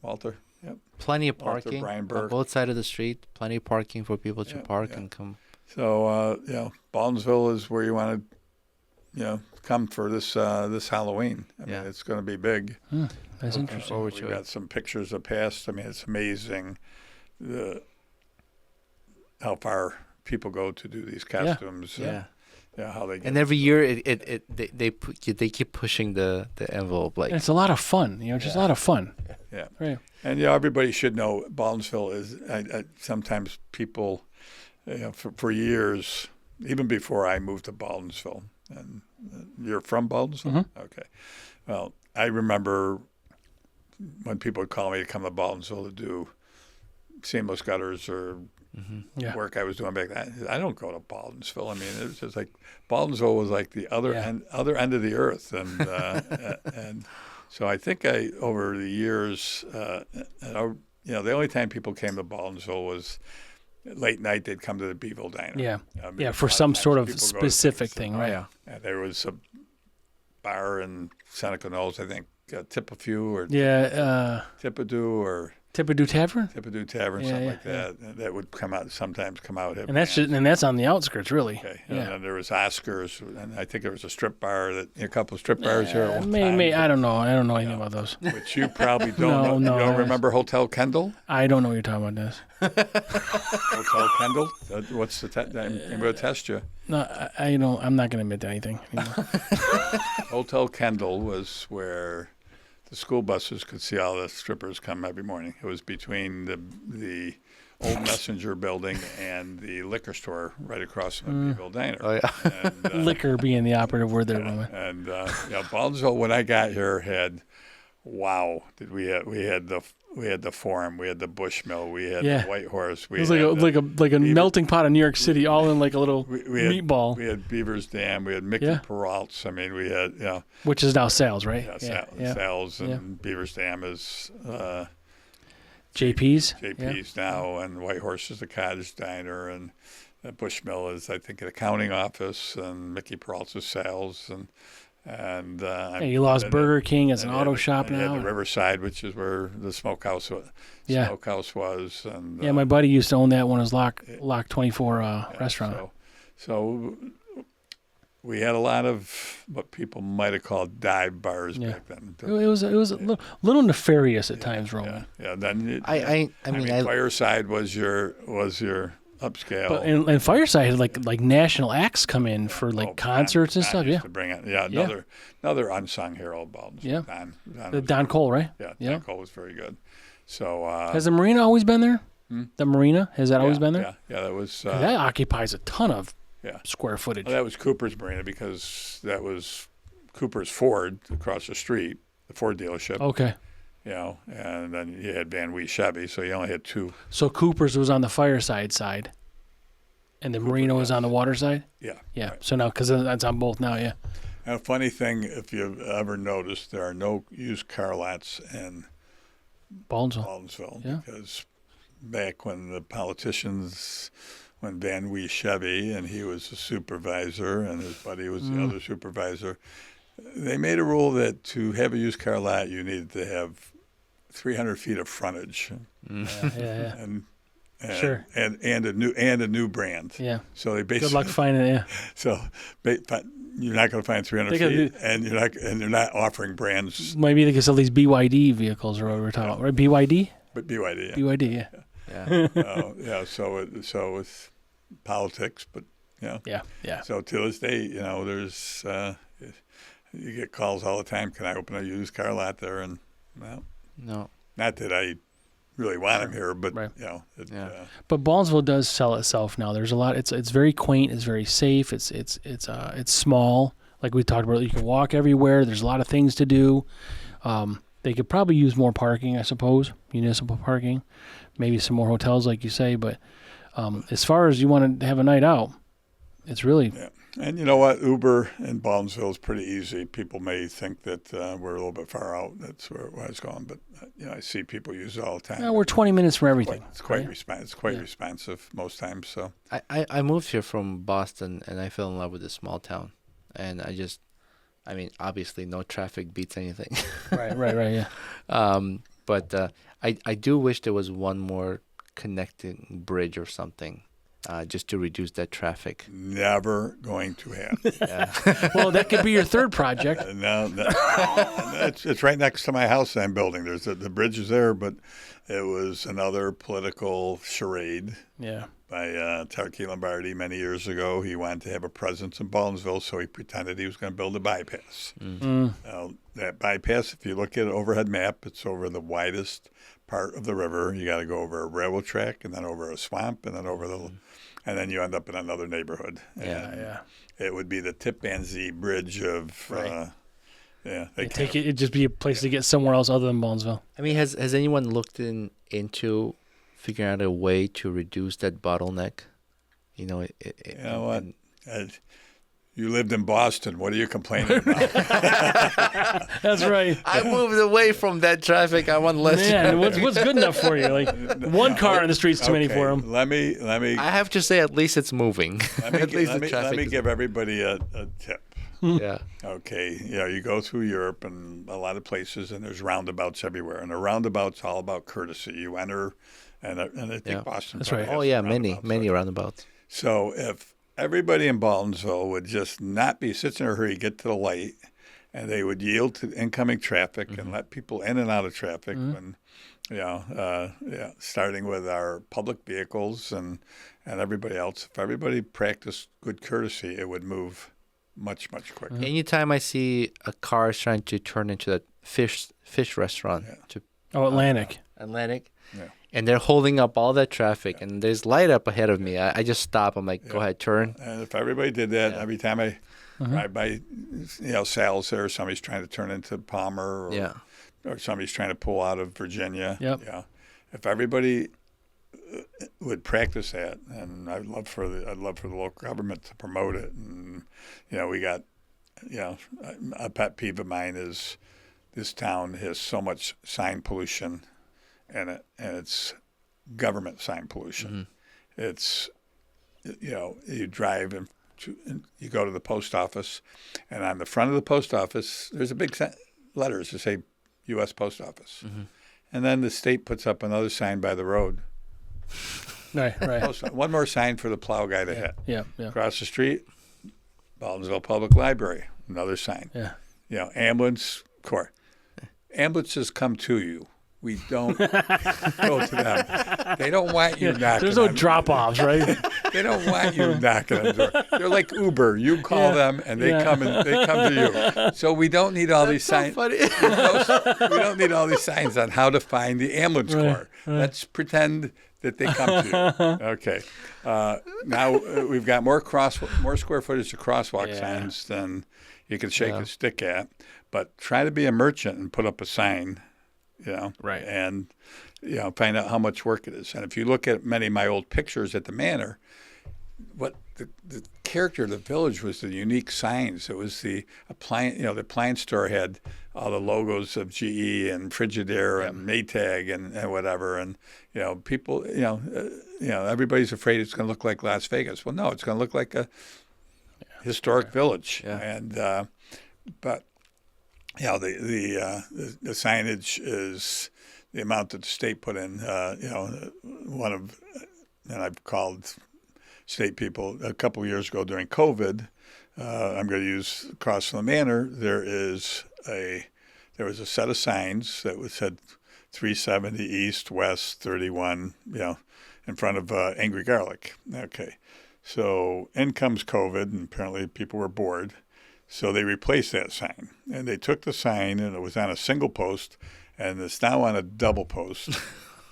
Walter. Yep. Plenty of Walter, parking Brian on Burke. both sides of the street. Plenty of parking for people to park and come. So, Baldwinsville is where you want to, come for this Halloween. I mean, it's going to be big. That's interesting. We've got some pictures of past. I mean, it's amazing how far people go to do these costumes. How they get. And every year they keep pushing the envelope. Like, and it's a lot of fun. Just a lot of fun. Yeah. Right. And everybody should know Baldwinsville is. Sometimes people, for years, even before I moved to Baldwinsville, and you're from Baldwinsville? Okay. Well, I remember when people would call me to come to Baldwinsville to do seamless gutters or work I was doing back then. I don't go to Baldwinsville. I mean, it was just like Baldwinsville was like the other end of the earth, and and so I think over the years, the only time people came to Baldwinsville was late night. They'd come to the Beeville Diner. For some sort of specific thing, right? And there was a bar in Seneca Knolls, I think, Tippafew or Tippidoo or Tippidoo Tavern, something like that. That would sometimes come out. And that's on the outskirts, really. Okay. And then there was Oscars, and I think there was a strip bar a couple of strip bars here. At one Maybe I don't know. I don't know anything about those. Which you probably don't know. You don't remember Hotel Kendall? I don't know what you're talking about, Des. Hotel Kendall? What's the test? I'm going to test you. No, I don't. I'm not going to admit to anything anymore. Hotel Kendall was where the school buses could see all the strippers come every morning. It was between the old Messenger building and the liquor store right across from the Beeville Diner. Oh, yeah. And, liquor being the operative word there, Roman. And Baldwinsville, when I got here, had we had the Forum, we had the Bushmill, we had the White Horse. It was like a melting pot of New York City, all in like a little meatball. We had Beaver's Dam, we had Mickey Peralt's. I mean, we had which is now Sal's, right? Sal's and Beaver's Dam is JP's now, and White Horse is the cottage diner, and Bushmill is, I think, an accounting office, and Mickey Peralt's is Sal's, and you lost Burger King as an auto shop now. The Riverside, which is where the smokehouse was. And my buddy used to own that one as Lock 24 restaurant. So we had a lot of what people might have called dive bars back then. It was a little nefarious at times, Roman. Then I mean, Fireside was your upscale. But and Fireside had like national acts come in for concerts and stuff. To bring it, another unsung hero of Baldwin. Don Cole, right? Don Cole was very good. So has the marina always been there? The marina, has that always been there? Yeah, that was. That occupies a ton of square footage. Well, that was Cooper's Marina because that was Cooper's Ford across the street, the Ford dealership. Okay. and then you had Van Wee Chevy, so you only had two. So Cooper's was on the Fireside side, and the Marino was on the water side? Yeah. Yeah. Right. So now, because that's on both now, yeah. And a funny thing, if you've ever noticed, there are no used car lots in Baldwinsville Yeah. because back when the politicians, when Van Wee Chevy and he was the supervisor and his buddy was the other supervisor, they made a rule that to have a used car lot, you needed to have 300 feet of frontage Yeah. and Sure. and a new brand. Yeah. So they Good basically luck finding it, yeah. so you're not going to find 300 They gotta feet, and you're not offering brands. Maybe they could sell these BYD vehicles or what we're talking about, right? BYD? But BYD, yeah. BYD, yeah. Yeah. So it's politics, but Yeah. So to this day, there's you get calls all the time. Can I open a used car lot there? And well, No. not that I really want them here, but Right. But Baldwinsville does sell itself now. There's a lot. It's very quaint. It's very safe. It's small. Like we talked about, you can walk everywhere. There's a lot of things to do. They could probably use more parking, I suppose, municipal parking, maybe some more hotels, like you say. But as far as you want to have a night out, it's really And you know what? Uber in Baldwinsville is pretty easy. People may think that we're a little bit far out. That's where I was going, but I see people use it all the time. we're 20 minutes from everything. It's quite right? responsive most times. So I moved here from Boston, and I fell in love with this small town. And obviously no traffic beats anything. Right, yeah. But I do wish there was one more connecting bridge or something, just to reduce that traffic. never going to happen. Yeah. Well, that could be your third project. No, it's right next to my house I'm building. There's the bridge is there, but it was another political charade Yeah. by Tarky Lombardi many years ago. He wanted to have a presence in Baldwinsville, so he pretended he was going to build a bypass. That bypass, if you look at an overhead map, it's over the widest part of the river. You got to go over a railroad track, and then over a swamp, and then and then you end up in another neighborhood. Yeah. It would be the Tippanzee Bridge of. Right. It'd just be a place to get somewhere else other than Baldwinsville. I mean, has anyone looked into figuring out a way to reduce that bottleneck? You know what? You lived in Boston. What are you complaining about? That's right. I moved away from that traffic. I want less. Yeah, what's good enough for you? Like one car on the street's too many for them. Let me. I have to say, at least it's moving. Let me give everybody a tip. Yeah. Okay. You go through Europe and a lot of places, and there's roundabouts everywhere. And a roundabout's all about courtesy. You enter, and I think Boston. That's right. Oh yeah, many roundabouts. So if everybody in Baldwinsville would just not be sitting in a hurry, get to the light, and they would yield to incoming traffic and let people in and out of traffic. When, starting with our public vehicles and everybody else. If everybody practiced good courtesy, it would move much, much quicker. Anytime I see a car trying to turn into that fish restaurant to Atlantic. Yeah. And they're holding up all that traffic, and there's light up ahead of me. I just stop. I'm like, go ahead, turn. And if everybody did that, every time I ride by, Sal's there, somebody's trying to turn into Palmer, or somebody's trying to pull out of Virginia. Yep. Yeah. If everybody would practice that, and I'd love for the local government to promote it. And we got, a pet peeve of mine is this town has so much sign pollution. And it's government sign pollution. It's, you drive and you go to the post office, and on the front of the post office, there's a big letters that say U.S. Post Office. And then the state puts up another sign by the road. Right. One more sign for the plow guy to hit. Yeah. Across the street, Baldwinsville Public Library, another sign. Yeah. Ambulance corps. Ambulances come to you. We don't go to them. They don't want you knocking. There's no drop-offs, right? They don't want you knocking on the door. They're like Uber. You call them, and they come to you. So we don't need all these signs. Funny. We don't need all these signs on how to find the ambulance corps. Let's pretend that they come to you. Okay. Now we've got more square footage of crosswalk signs than you can shake a stick at. But try to be a merchant and put up a sign Right. and find out how much work it is. And if you look at many of my old pictures at the manor, what the character of the village was the unique signs. It was the appliance store had all the logos of GE and Frigidaire and Maytag and whatever. And people, everybody's afraid it's going to look like Las Vegas. Well, no, it's going to look like a historic village. Yeah. And but the signage is the amount that the state put in. And I've called state people a couple of years ago during COVID. I'm going to use across from the manor. There was a set of signs that said 370 East, West, 31, in front of Angry Garlic. Okay. So in comes COVID, and apparently people were bored. So they replaced that sign. And they took the sign, and it was on a single post, and it's now on a double post.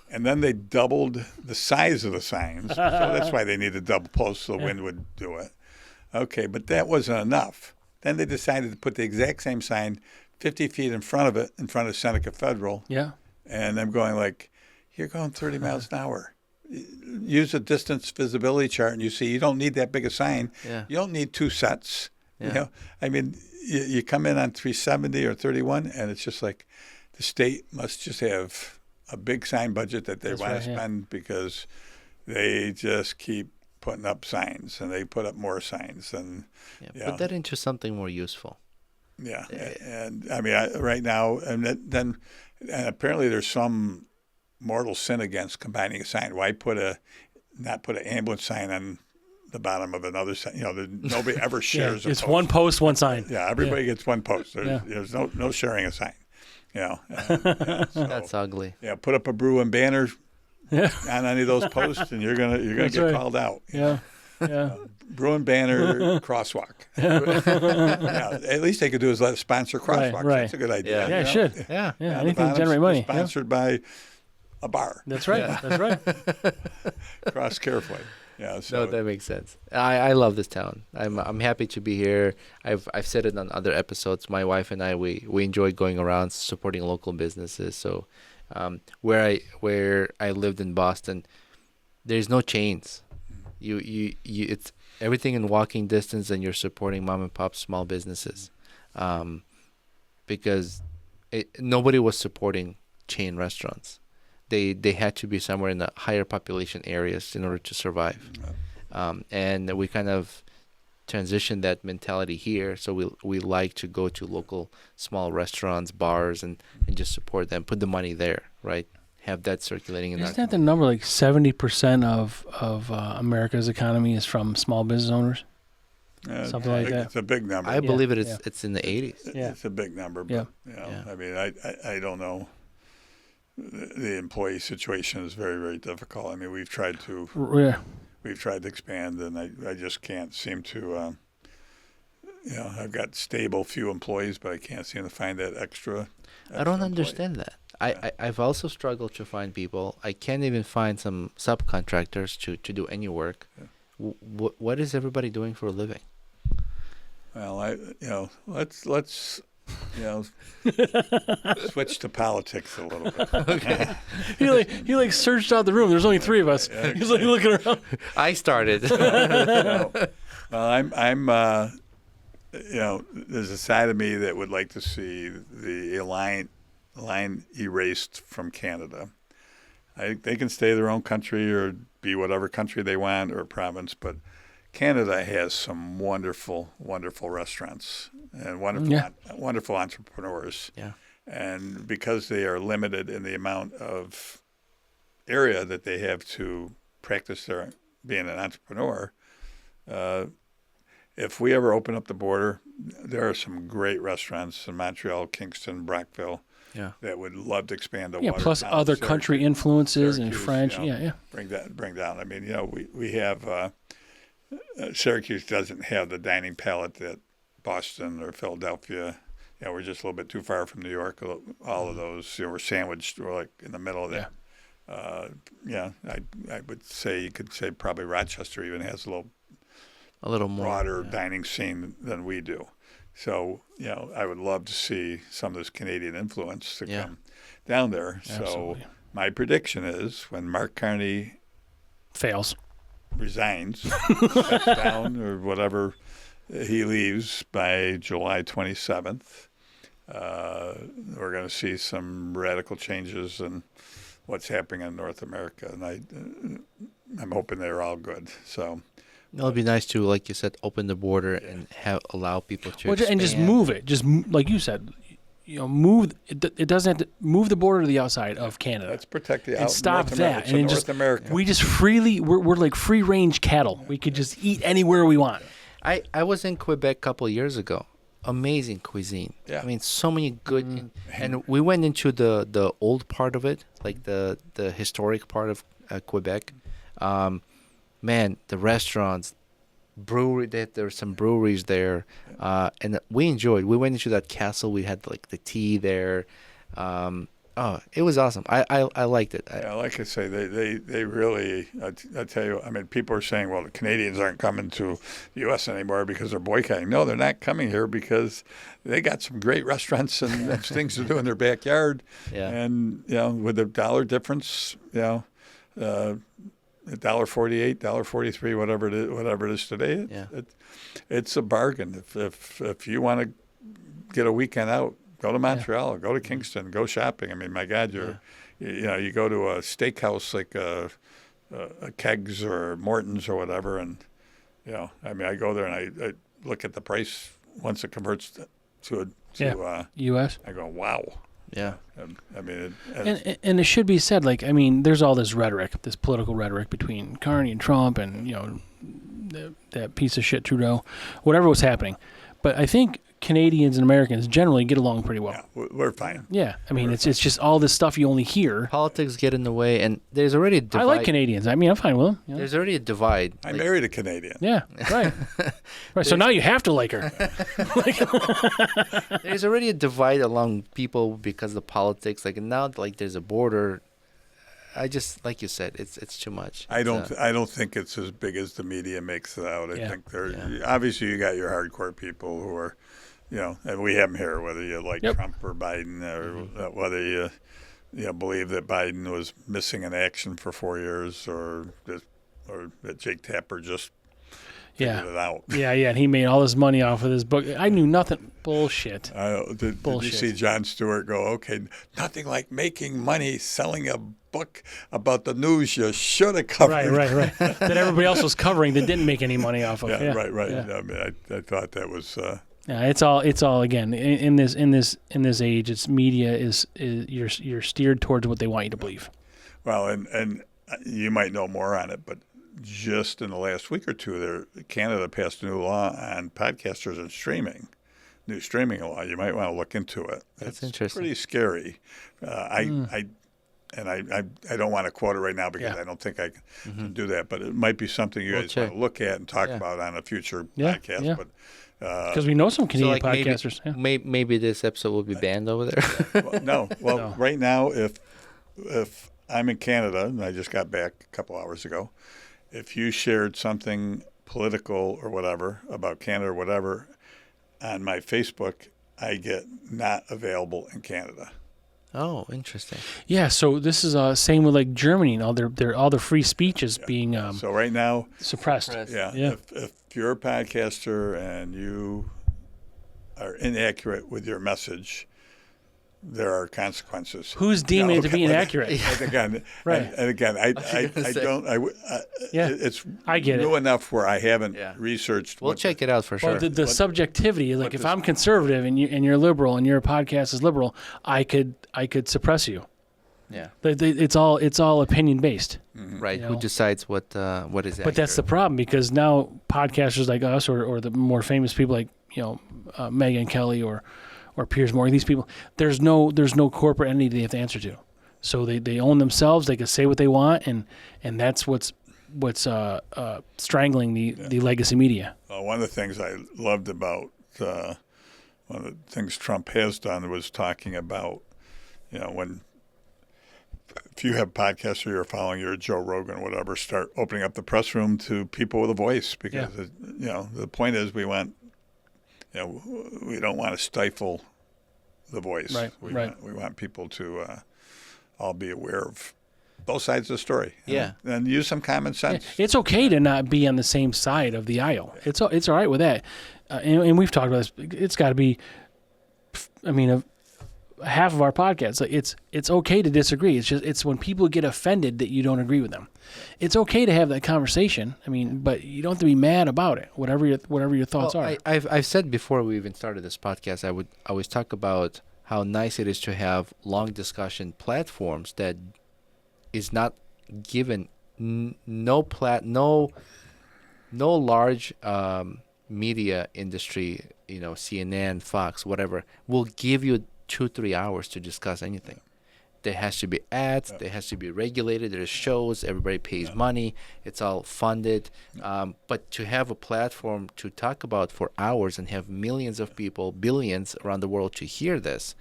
And then they doubled the size of the signs. So that's why they needed double posts so the wind would do it. Okay, but that wasn't enough. Then they decided to put the exact same sign 50 feet in front of it, in front of Seneca Federal. Yeah. And I'm going like, you're going 30 miles an hour. Use a distance visibility chart, and you see you don't need that big a sign. Yeah. You don't need two sets. Yeah. I mean, you come in on 370 or 31, and it's just like the state must just have a big sign budget that they want to spend because they just keep putting up signs, and they put up more signs. And put that into something more useful. Yeah. And I mean, right now, and apparently there's some mortal sin against combining a sign. Why not put an ambulance sign on the bottom of another sign? Nobody ever shares a it's post. one post, one sign. Yeah, everybody gets one post. There's no sharing a sign. So, that's ugly. Yeah, put up a BrewsNBanter on any of those posts, and you're gonna get called out. Yeah. BrewsNBanter crosswalk. At least they could do is let sponsor crosswalks. Right. That's a good idea. Yeah, it should. Yeah. Anything to generate money. Sponsored by a bar. That's right. That's right. Cross carefully. Yeah. So No, that makes sense. I love this town. I'm happy to be here. I've said it on other episodes. My wife and I we enjoy going around supporting local businesses. So where I lived in Boston, there's no chains. It's everything in walking distance, and you're supporting mom and pop small businesses, because nobody was supporting chain restaurants. They had to be somewhere in the higher population areas in order to survive. And we kind of transitioned that mentality here. So we like to go to local small restaurants, bars, and just support them, put the money there, right? Have that circulating in Isn't that the number, like 70% of America's economy is from small business owners? Something like that. It's a big number. I believe it's in the 80s. Yeah. It's a big number. But, I mean, I don't know. The employee situation is very, very difficult. I mean, we've tried to expand, and I just can't seem to. I've got stable few employees, but I can't seem to find that extra I don't employee. understand that. I've also struggled to find people. I can't even find some subcontractors to do any work. Yeah. What is everybody doing for a living? Well, let's switch to politics a little bit. Okay. he searched out the room. There's only three of us. Yeah, He's like looking around. I started. Well, I'm there's a side of me that would like to see the line erased from Canada. They can stay their own country or be whatever country they want or province, but Canada has some wonderful, wonderful restaurants and wonderful entrepreneurs. Yeah. And because they are limited in the amount of area that they have to practice their being an entrepreneur, if we ever open up the border, there are some great restaurants in Montreal, Kingston, Brockville that would love to expand the water. Plus other country influences and French. Bring down. I mean, we have Syracuse doesn't have the dining palette that Boston or Philadelphia. We're just a little bit too far from New York. All of those, we're sandwiched. We're like in the middle of that. I would say you could say probably Rochester even has a little more broader dining scene than we do. So, I would love to see some of this Canadian influence to Yeah. come down there. Absolutely. So my prediction is when Mark Carney Fails. resigns, steps down, or whatever he leaves by July 27th, we're going to see some radical changes in what's happening in North America, and I'm hoping they're all good. So It'll be nice to, like you said, open the border and allow people to expand. And just move it. Like you said, move it. Doesn't have to move the border to the outside of Canada. let's protect the and stop North that. America. And North America. we just freely we're like free range cattle. We could just eat anywhere we want. I was in Quebec a couple of years ago. Amazing cuisine. Yeah. I mean, so many good, and we went into the old part of it, like the historic part of Quebec. Man, the restaurants, brewery. There were some breweries there, and we enjoyed. We went into that castle. We had like the tea there. It was awesome. I liked it. Yeah, like I say, they really, I tell you, I mean, people are saying, well, the Canadians aren't coming to the U.S. anymore because they're boycotting. No, they're not coming here because they got some great restaurants and things to do in their backyard. Yeah. And, with the dollar difference, $1.48, $1.43, whatever it is today, it's a bargain. If you want to get a weekend out, go to Montreal, go to Kingston, go shopping. I mean, my God, you go to a steakhouse like a Kegs or Morton's or whatever, and I go there and I look at the price once it converts to U.S. I go, wow. Yeah. I mean, And it should be said, like, I mean, there's all this rhetoric, this political rhetoric between Carney and Trump and that piece of shit Trudeau, whatever was happening. But I think Canadians and Americans generally get along pretty well. yeah, we're fine. Yeah, I mean, it's just all this stuff you only hear. Politics get in the way, and there's already a divide. I like Canadians. I mean, I'm fine with them. There's already a divide. I married a Canadian. Yeah, right. Right. So now you have to like her. There's already a divide among people because of politics. Like now, like there's a border. I just, like you said, it's too much. I don't think it's as big as the media makes it out. I think obviously you got your hardcore people who are, and we have them here, whether you like Trump or Biden, or whether you believe that Biden was missing in action for 4 years, or that Jake Tapper just figured it out. Yeah, and he made all his money off of this book. I knew nothing. Bullshit. Did you see Jon Stewart go, okay, nothing like making money selling a book about the news you should have covered. Right. That everybody else was covering that didn't make any money off of. Yeah, right. Yeah. I mean, I thought that was. Yeah, it's all again in this age. It's media is you're steered towards what they want you to believe. Well, and you might know more on it, but just in the last week or two, Canada passed a new law on podcasters and streaming. New streaming law. You might want to look into it. That's it's interesting. Pretty scary. I don't want to quote it right now because I don't think I can do that. But it might be something you guys want to look at and talk about on a future podcast. Yeah. But because we know some Canadian podcasters. Maybe this episode will be banned over there. No. Right now, if I'm in Canada and I just got back a couple hours ago, if you shared something political or whatever about Canada or whatever on my Facebook, I get not available in Canada. Oh, interesting. Yeah, so this is same with like Germany and all their free speech is being so right now suppressed. Yeah. If you're a podcaster and you are inaccurate with your message, there are consequences. Who's deeming it to be inaccurate? And again, right. And again, I don't. It's I get new it. enough where I haven't researched. We'll check it out for sure. Well, the subjectivity, like if I'm conservative and you're liberal and your podcast is liberal, I could suppress you. Yeah. It's all opinion based. Mm-hmm. Right. Who decides what is accurate? But that's the problem because now podcasters like us or the more famous people like Megyn Kelly or Piers Morgan, these people, there's no corporate entity they have to answer to. So they own themselves, they can say what they want, and that's what's strangling the legacy media. One of the things I loved about one of the things Trump has done was talking about, when if you have podcasts or you're following your Joe Rogan or whatever, start opening up the press room to people with a voice because the point is we want we don't want to stifle the voice. Right, right. We want people to all be aware of both sides of the story. Yeah. And use some common sense. It's okay to not be on the same side of the aisle. It's all right with that. And we've talked about this. It's got to be, I mean, half of our podcast. Like it's okay to disagree. It's when people get offended that you don't agree with them. It's okay to have that conversation. I mean, but you don't have to be mad about it. Whatever your thoughts are. I've said before we even started this podcast, I would always talk about how nice it is to have long discussion platforms that is not given no large media industry, CNN, Fox, whatever, will give you 2-3 hours to discuss anything. There has to be ads. There has to be regulated. There's shows. Everybody pays money. It's all funded. But to have a platform to talk about for hours and have millions of people, billions around the world to hear this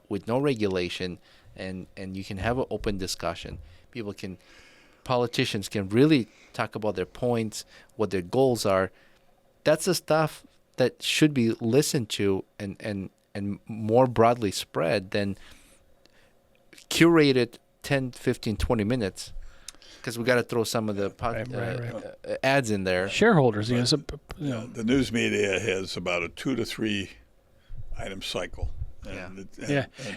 with no regulation, and you can have an open discussion. Politicians can really talk about their points, what their goals are. That's the stuff that should be listened to and more broadly spread than curated 10, 15, 20 minutes, because we got to throw some of the ads in there. Shareholders, the news media has about a 2 to 3 item cycle. And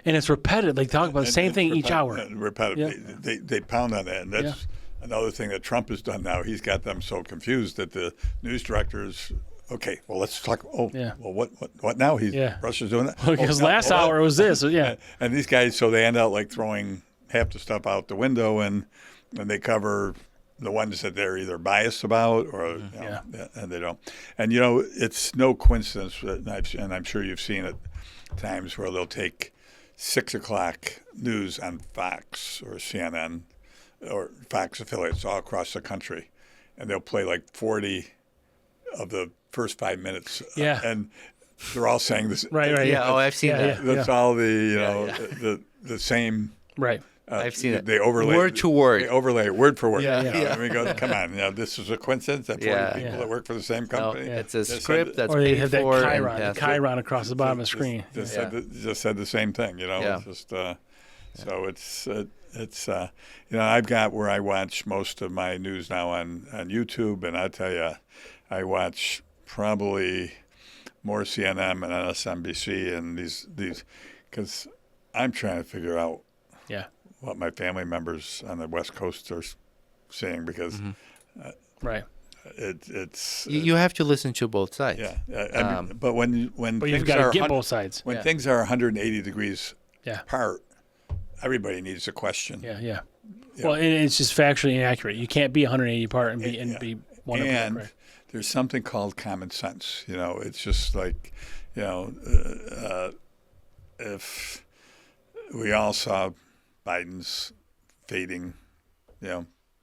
it's repetitive. They talk about the same thing each hour. Repetitive. Yeah. They pound on that, and that's another thing that Trump has done now. He's got them so confused that the news directors. Okay, well, let's talk. Well, what now? Russia's doing that. Because last hour it was this. And these guys, so they end up like throwing half the stuff out the window, and they cover the ones that they're either biased about or and they don't. And it's no coincidence, and I'm sure you've seen it times where they'll take 6 o'clock news on Fox or CNN or Fox affiliates all across the country, and they'll play like 40 of the first 5 minutes. And they're all saying this. Right. Yeah. Oh, I've seen that. That's all the same. Right. I've seen it. They overlay word to word. They overlay it word for word. Yeah. I mean, come on. This is a coincidence that 40 people that work for the same company. No, it's a script that's or they paid have that for. chyron across the bottom of the screen. Just said the same thing. It's just so it's I've got where I watch most of my news now on YouTube, and I tell you, I watch probably more CNN and MSNBC and these because I'm trying to figure out what my family members on the West Coast are seeing, because it's you have to listen to both sides. But when but things you've got to get both sides. When things are 180 degrees apart, everybody needs a question. Yeah. Well, and it's just factually inaccurate. You can't be 180 apart and be 100%. And there's something called common sense. It's just like, if we all saw Biden's fading,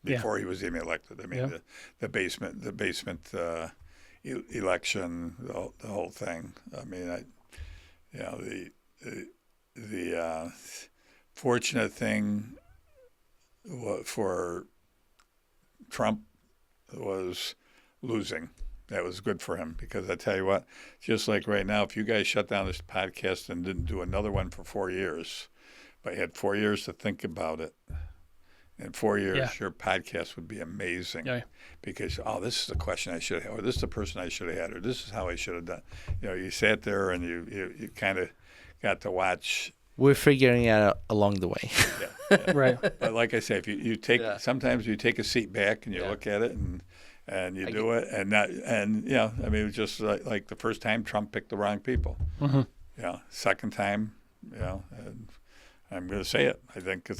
before he was even elected. I mean, the basement election, the whole thing. I mean, the fortunate thing for Trump was losing. That was good for him, because I tell you what, just like right now, if you guys shut down this podcast and didn't do another one for 4 years, but you had 4 years to think about it, in 4 years, your podcast would be amazing. Because, this is the question I should have had, or this is the person I should have had, or this is how I should have done. You sat there and you kind of got to watch. We're figuring it out along the way. Right. But like I say, if you take sometimes you take a seat back and you look at it and you do it, and I mean, it was just like the first time Trump picked the wrong people. Second time, and I'm going to say it. I think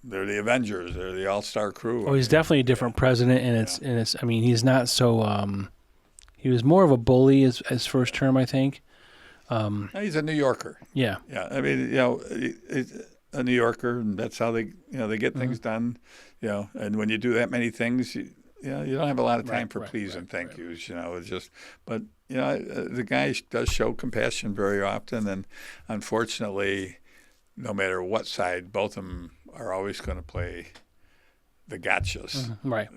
they're the Avengers. They're the all-star crew. Oh, he's definitely a different president, and it's. I mean, he's not so. He was more of a bully his first term, I think. He's a New Yorker. Yeah. I mean, he's a New Yorker, and that's how they get things done. And when you do that many things, you don't have a lot of time for please and thank yous. It's just, but the guy does show compassion very often, and unfortunately, no matter what side, both of them are always going to play the gotchas. Right.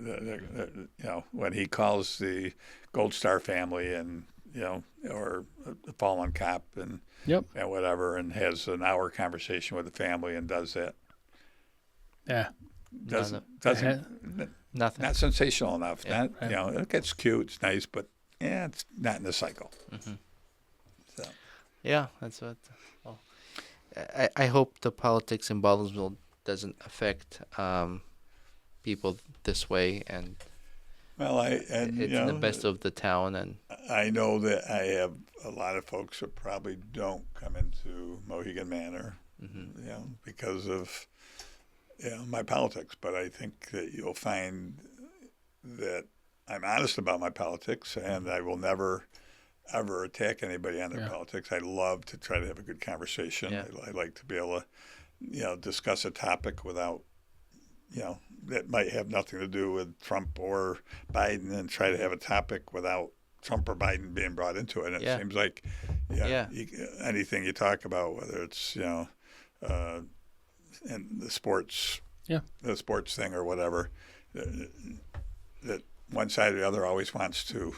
When he calls the Gold Star family and or a fallen cop and Yep. and whatever, and has an hour conversation with the family and does that. Yeah. Doesn't Nothing. not sensational enough. Yeah. Not it gets cute, it's nice, but it's not in the cycle. Mm-hmm. So Yeah, that's what. Well, I hope the politics in Baldwinsville doesn't affect people this way, and well, it's in the best of the town, and I know that I have a lot of folks that probably don't come into Mohegan Manor, because of my politics. But I think that you'll find that I'm honest about my politics, and I will never ever attack anybody on their politics. I love to try to have a good conversation. Yeah. I like to be able to, discuss a topic without, that might have nothing to do with Trump or Biden, and try to have a topic without Trump or Biden being brought into it. And it seems like, anything you talk about, whether it's, and the sports, the sports thing or whatever, that one side or the other always wants to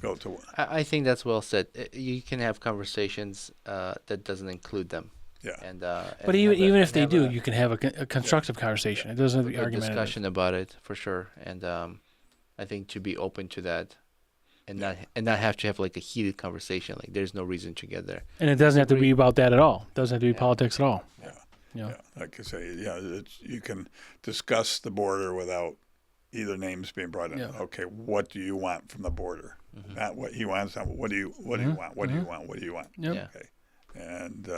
go to. I think that's well said. You can have conversations that doesn't include them. Yeah. But even if they do, you can have a constructive conversation. It doesn't have to be a argumentative. discussion about it for sure. And I think to be open to that, and not have to have like a heated conversation. Like there's no reason to get there. And it doesn't have to be about that at all. It doesn't have to be politics at all. Yeah. Like I say, you can discuss the border without either names being brought in. Okay, what do you want from the border? Not what he wants. What do you want? What do you want? What do you want? Yep. Okay. And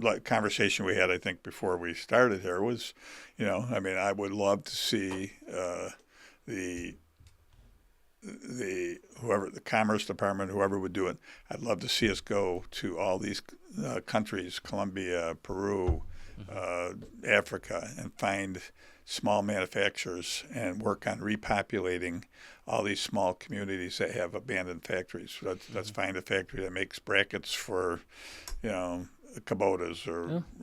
like conversation we had, I think before we started here was, I would love to see the Commerce Department, whoever would do it. I'd love to see us go to all these countries, Colombia, Peru, Africa, and find small manufacturers and work on repopulating all these small communities that have abandoned factories. Let's find a factory that makes brackets for, Kubotas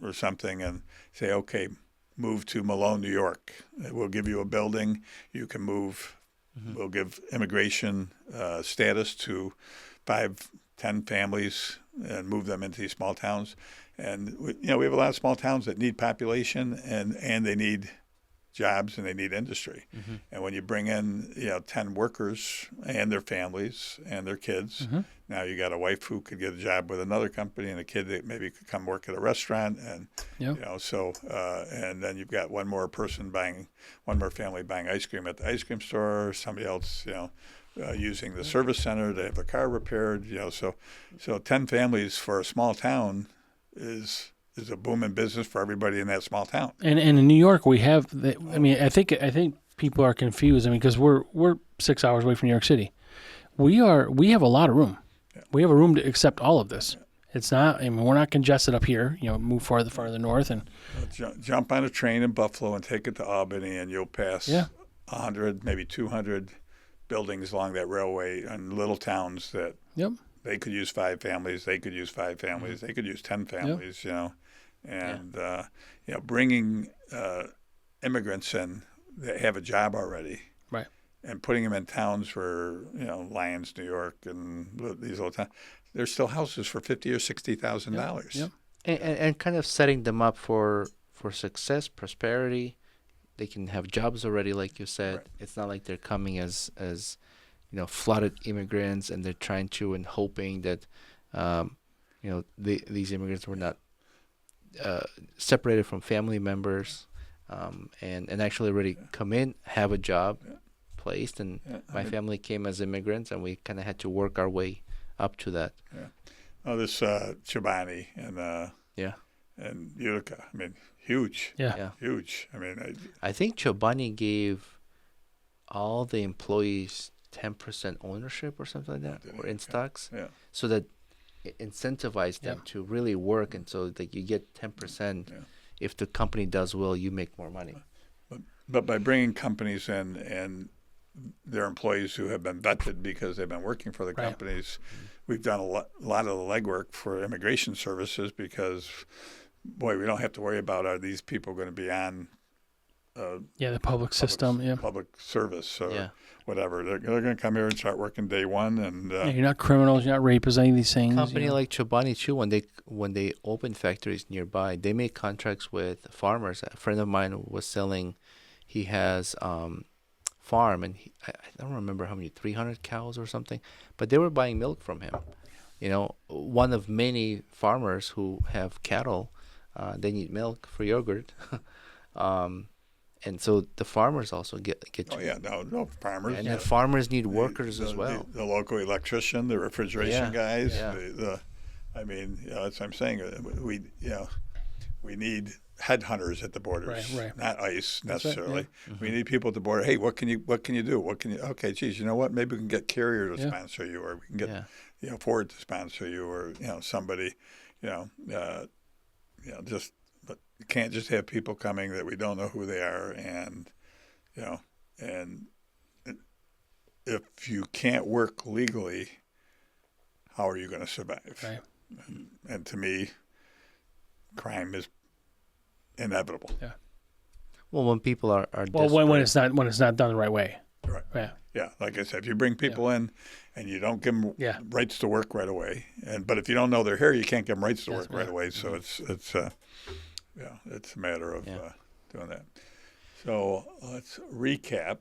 or something, and say, okay, move to Malone, New York. We'll give you a building. You can move. We'll give immigration status to 5-10 families and move them into these small towns. And we have a lot of small towns that need population and they need jobs and they need industry. And when you bring in 10 workers and their families and their kids, now you got a wife who could get a job with another company and a kid that maybe could come work at a restaurant, and and then you've got one more family buying ice cream at the ice cream store, somebody else using the service center to have a car repaired. So 10 families for a small town is a booming business for everybody in that small town. And in New York, we have. I think people are confused. Because we're 6 hours away from New York City. We have a lot of room. Yeah. We have a room to accept all of this. It's not. We're not congested up here. Move farther north and jump on a train in Buffalo and take it to Albany, and you'll pass 100, maybe 200 buildings along that railway in little towns that. Yep. They could use 5 families. They could use 5 families. They could use 10 families. And bringing immigrants in that have a job already, right, and putting them in towns where Lyons, New York, and these little towns, there's still houses for $50,000 or $60,000. Yep. And kind of setting them up for success, prosperity. They can have jobs already, like you said. Right. It's not like they're coming as flooded immigrants, and they're trying to and hoping that, these immigrants were not separated from family members, and actually already come in, have a job placed. And my family came as immigrants, and we kind of had to work our way up to that. Yeah. Oh, this Chobani and Utica. Huge. Yeah. Huge. I think Chobani gave all the employees 10% ownership or something like that, or in stocks, so that it incentivized them to really work, and so that you get 10%. If the company does well, you make more money. But by bringing companies in and their employees who have been vetted because they've been working for the companies, we've done a lot of the legwork for immigration services, because, boy, we don't have to worry about, are these people going to be on the public system. Yeah. public service or Yeah. whatever. They're going to come here and start working day one, and Yeah, you're not criminals. You're not rapists. Any of these things. Company you know. like Chobani too, when they open factories nearby, they make contracts with farmers. A friend of mine was selling. He has farm, and I don't remember how many, 300 cows or something, but they were buying milk from him. You know, one of many farmers who have cattle, they need milk for yogurt. And so the farmers also get oh yeah, no farmers. and then farmers need workers as well. The local electrician, the refrigeration guys. Yeah. I mean, that's what I'm saying. We need headhunters at the borders, Right. not ICE That's right, necessarily. yeah. We need people at the border. Hey, what can you do? Okay, geez, you know what? Maybe we can get Carrier to Yeah. sponsor you, or we can get Yeah. Ford to sponsor you, or somebody, just. But you can't just have people coming that we don't know who they are, and and if you can't work legally, how are you going to survive? Right. And to me, crime is inevitable. Yeah. Well, when people are Well, when it's not done the right way. Right. Yeah. Yeah, like I said, if you bring people in and you don't give them Yeah. rights to work right away, but if you don't know they're here, you can't give them rights to work Yes, right yeah. away. So it's a matter of Yeah. doing that. So let's recap.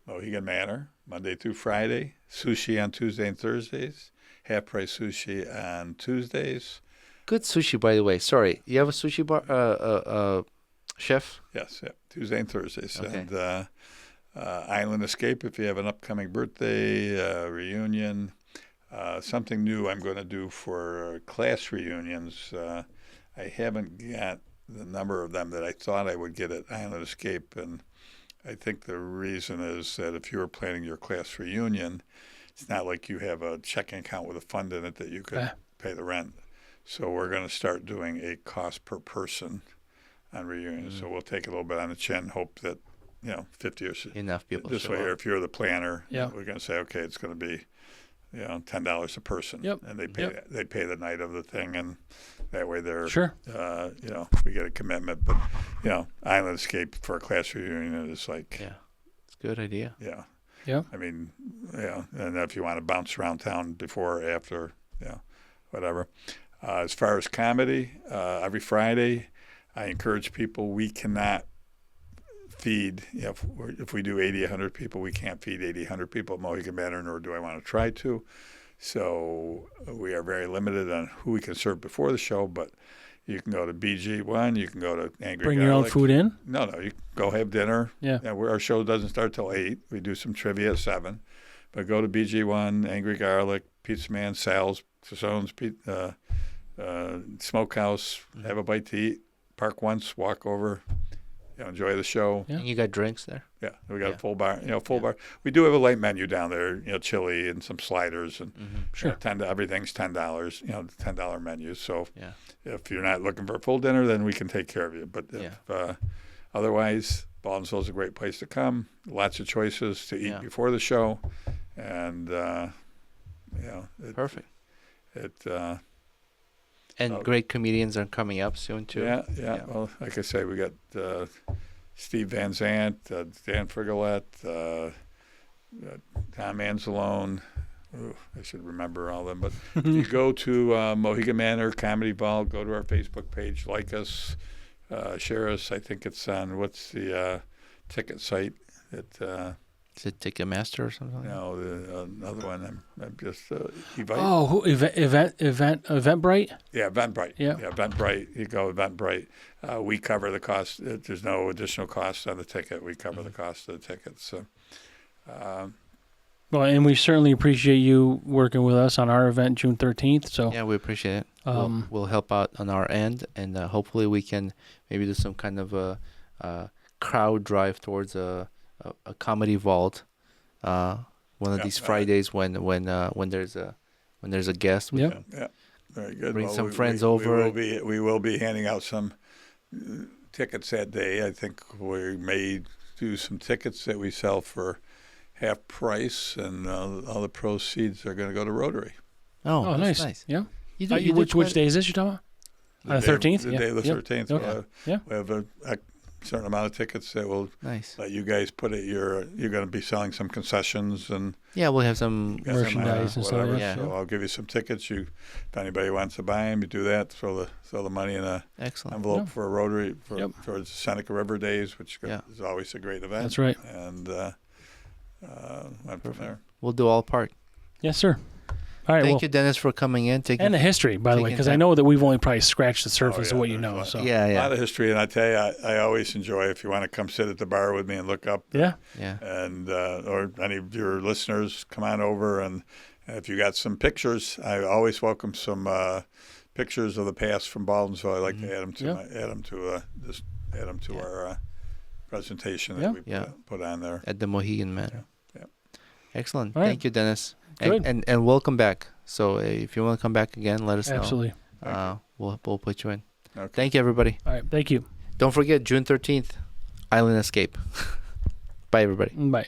Mohegan Manor, Monday through Friday. Sushi on Tuesday and Thursdays. Half price sushi on Tuesdays. good sushi, by the way. Sorry, you have a sushi bar, chef? Yes, yeah, Tuesday and Thursdays. Okay. And Island Escape if you have an upcoming birthday, reunion. Something new I'm going to do for class reunions. I haven't got the number of them that I thought I would get at Island Escape, and I think the reason is that if you were planning your class reunion, it's not like you have a checking account with a fund in it that you could pay the rent. So we're going to start doing a cost per person on reunions. So we'll take a little bit on the chin, hope that 50 or so. Enough people This show way, up. if you're the planner, Yeah. we're going to say, okay, it's going to be $10 a person. Yep. And they pay Yep. they pay the night of the thing, and that way they're Sure. we get a commitment. But Island Escape for a class reunion is like Yeah, it's a good idea. Yeah. I mean, and if you want to bounce around town before or after, whatever. As far as comedy, every Friday, I encourage people. We cannot feed. If we do 80, 100 people, we can't feed 80, 100 people at Mohegan Manor, nor do I want to try to. So we are very limited on who we can serve before the show. But you can go to BG1. You can go to Angry Bring Garlic. your own food in. No, you can go have dinner. Yeah. Our show doesn't start till 8. We do some trivia at 7. But go to BG1, Angry Garlic, Pizza Man, Sal's, Sassone's, Smokehouse, have a bite to eat, park once, walk over, enjoy the show. Yeah. And you got drinks there? Yeah, we got Yeah. a full bar. Bar. We do have a light menu down there. Chili and some sliders, and Sure. everything's $10. $10 menus. So Yeah. if you're not looking for a full dinner, then we can take care of you. But if, otherwise, Baldwinsville is a great place to come. Lots of choices to eat before the show, and Perfect. And great comedians are coming up soon too. Yeah. Well, like I say, we got Steve Van Zandt, Dan Frigolette, Tom Anzalone. Ooh, I should remember all of them. But if you go to Mohegan Manor Comedy Vault, go to our Facebook page, like us, share us. I think it's on, what's the ticket site? Is it Ticketmaster or something? No, another one. I'm just Evite. Oh, Eventbrite. Yeah, Eventbrite. Yeah. Eventbrite. You go Eventbrite. We cover the cost. There's no additional cost on the ticket. We cover the cost of the ticket. So, Well, and we certainly appreciate you working with us on our event June 13th. So Yeah, we appreciate it. We'll help out on our end, and hopefully we can maybe do some kind of a crowd drive towards a comedy vault one of these Fridays when there's a guest. Yeah. Very good. Bring some friends over. We will be handing out some tickets that day. I think we may do some tickets that we sell for half price, and all the proceeds are going to go to Rotary. Oh, that's nice. nice. Yeah. You do, Which day is this you're talking about? On the 13th? The day of the 13th. Okay. Yeah. We have certain amount of tickets that will Nice. let you guys put it. You're going to be selling some concessions and Yeah, we'll have some got Merchandise and stuff, whatever. yeah. So I'll give you some tickets. If anybody wants to buy them, you do that. Throw the money in a excellent. envelope Yeah. for a Rotary for Yep. towards the Seneca River Days, which Yeah. is always a great event. That's right. And went from there. We'll do all part. Yes, sir. All right. Thank you, Dennis, for coming in. And the history, by the way, taking because I time. know that we've only probably scratched the surface yeah, of what you there's know. a- So Yeah, A yeah, lot of history, and I tell you, I always enjoy if you want to come sit at the bar with me and look up. yeah. yeah. And or any of your listeners, come on over, and if you got some pictures, I always welcome some pictures of the past from Baldwinsville. I like to add them to add them to our presentation that we put on there. At the Mohegan Manor. Yeah. Excellent. All right. Thank you, Dennis. Good. And welcome back. So if you want to come back again, let us know. Absolutely. We'll put you in. Okay. Thank you, everybody. All right. Thank you. Don't forget June 13th, Island Escape. Bye, everybody. Bye.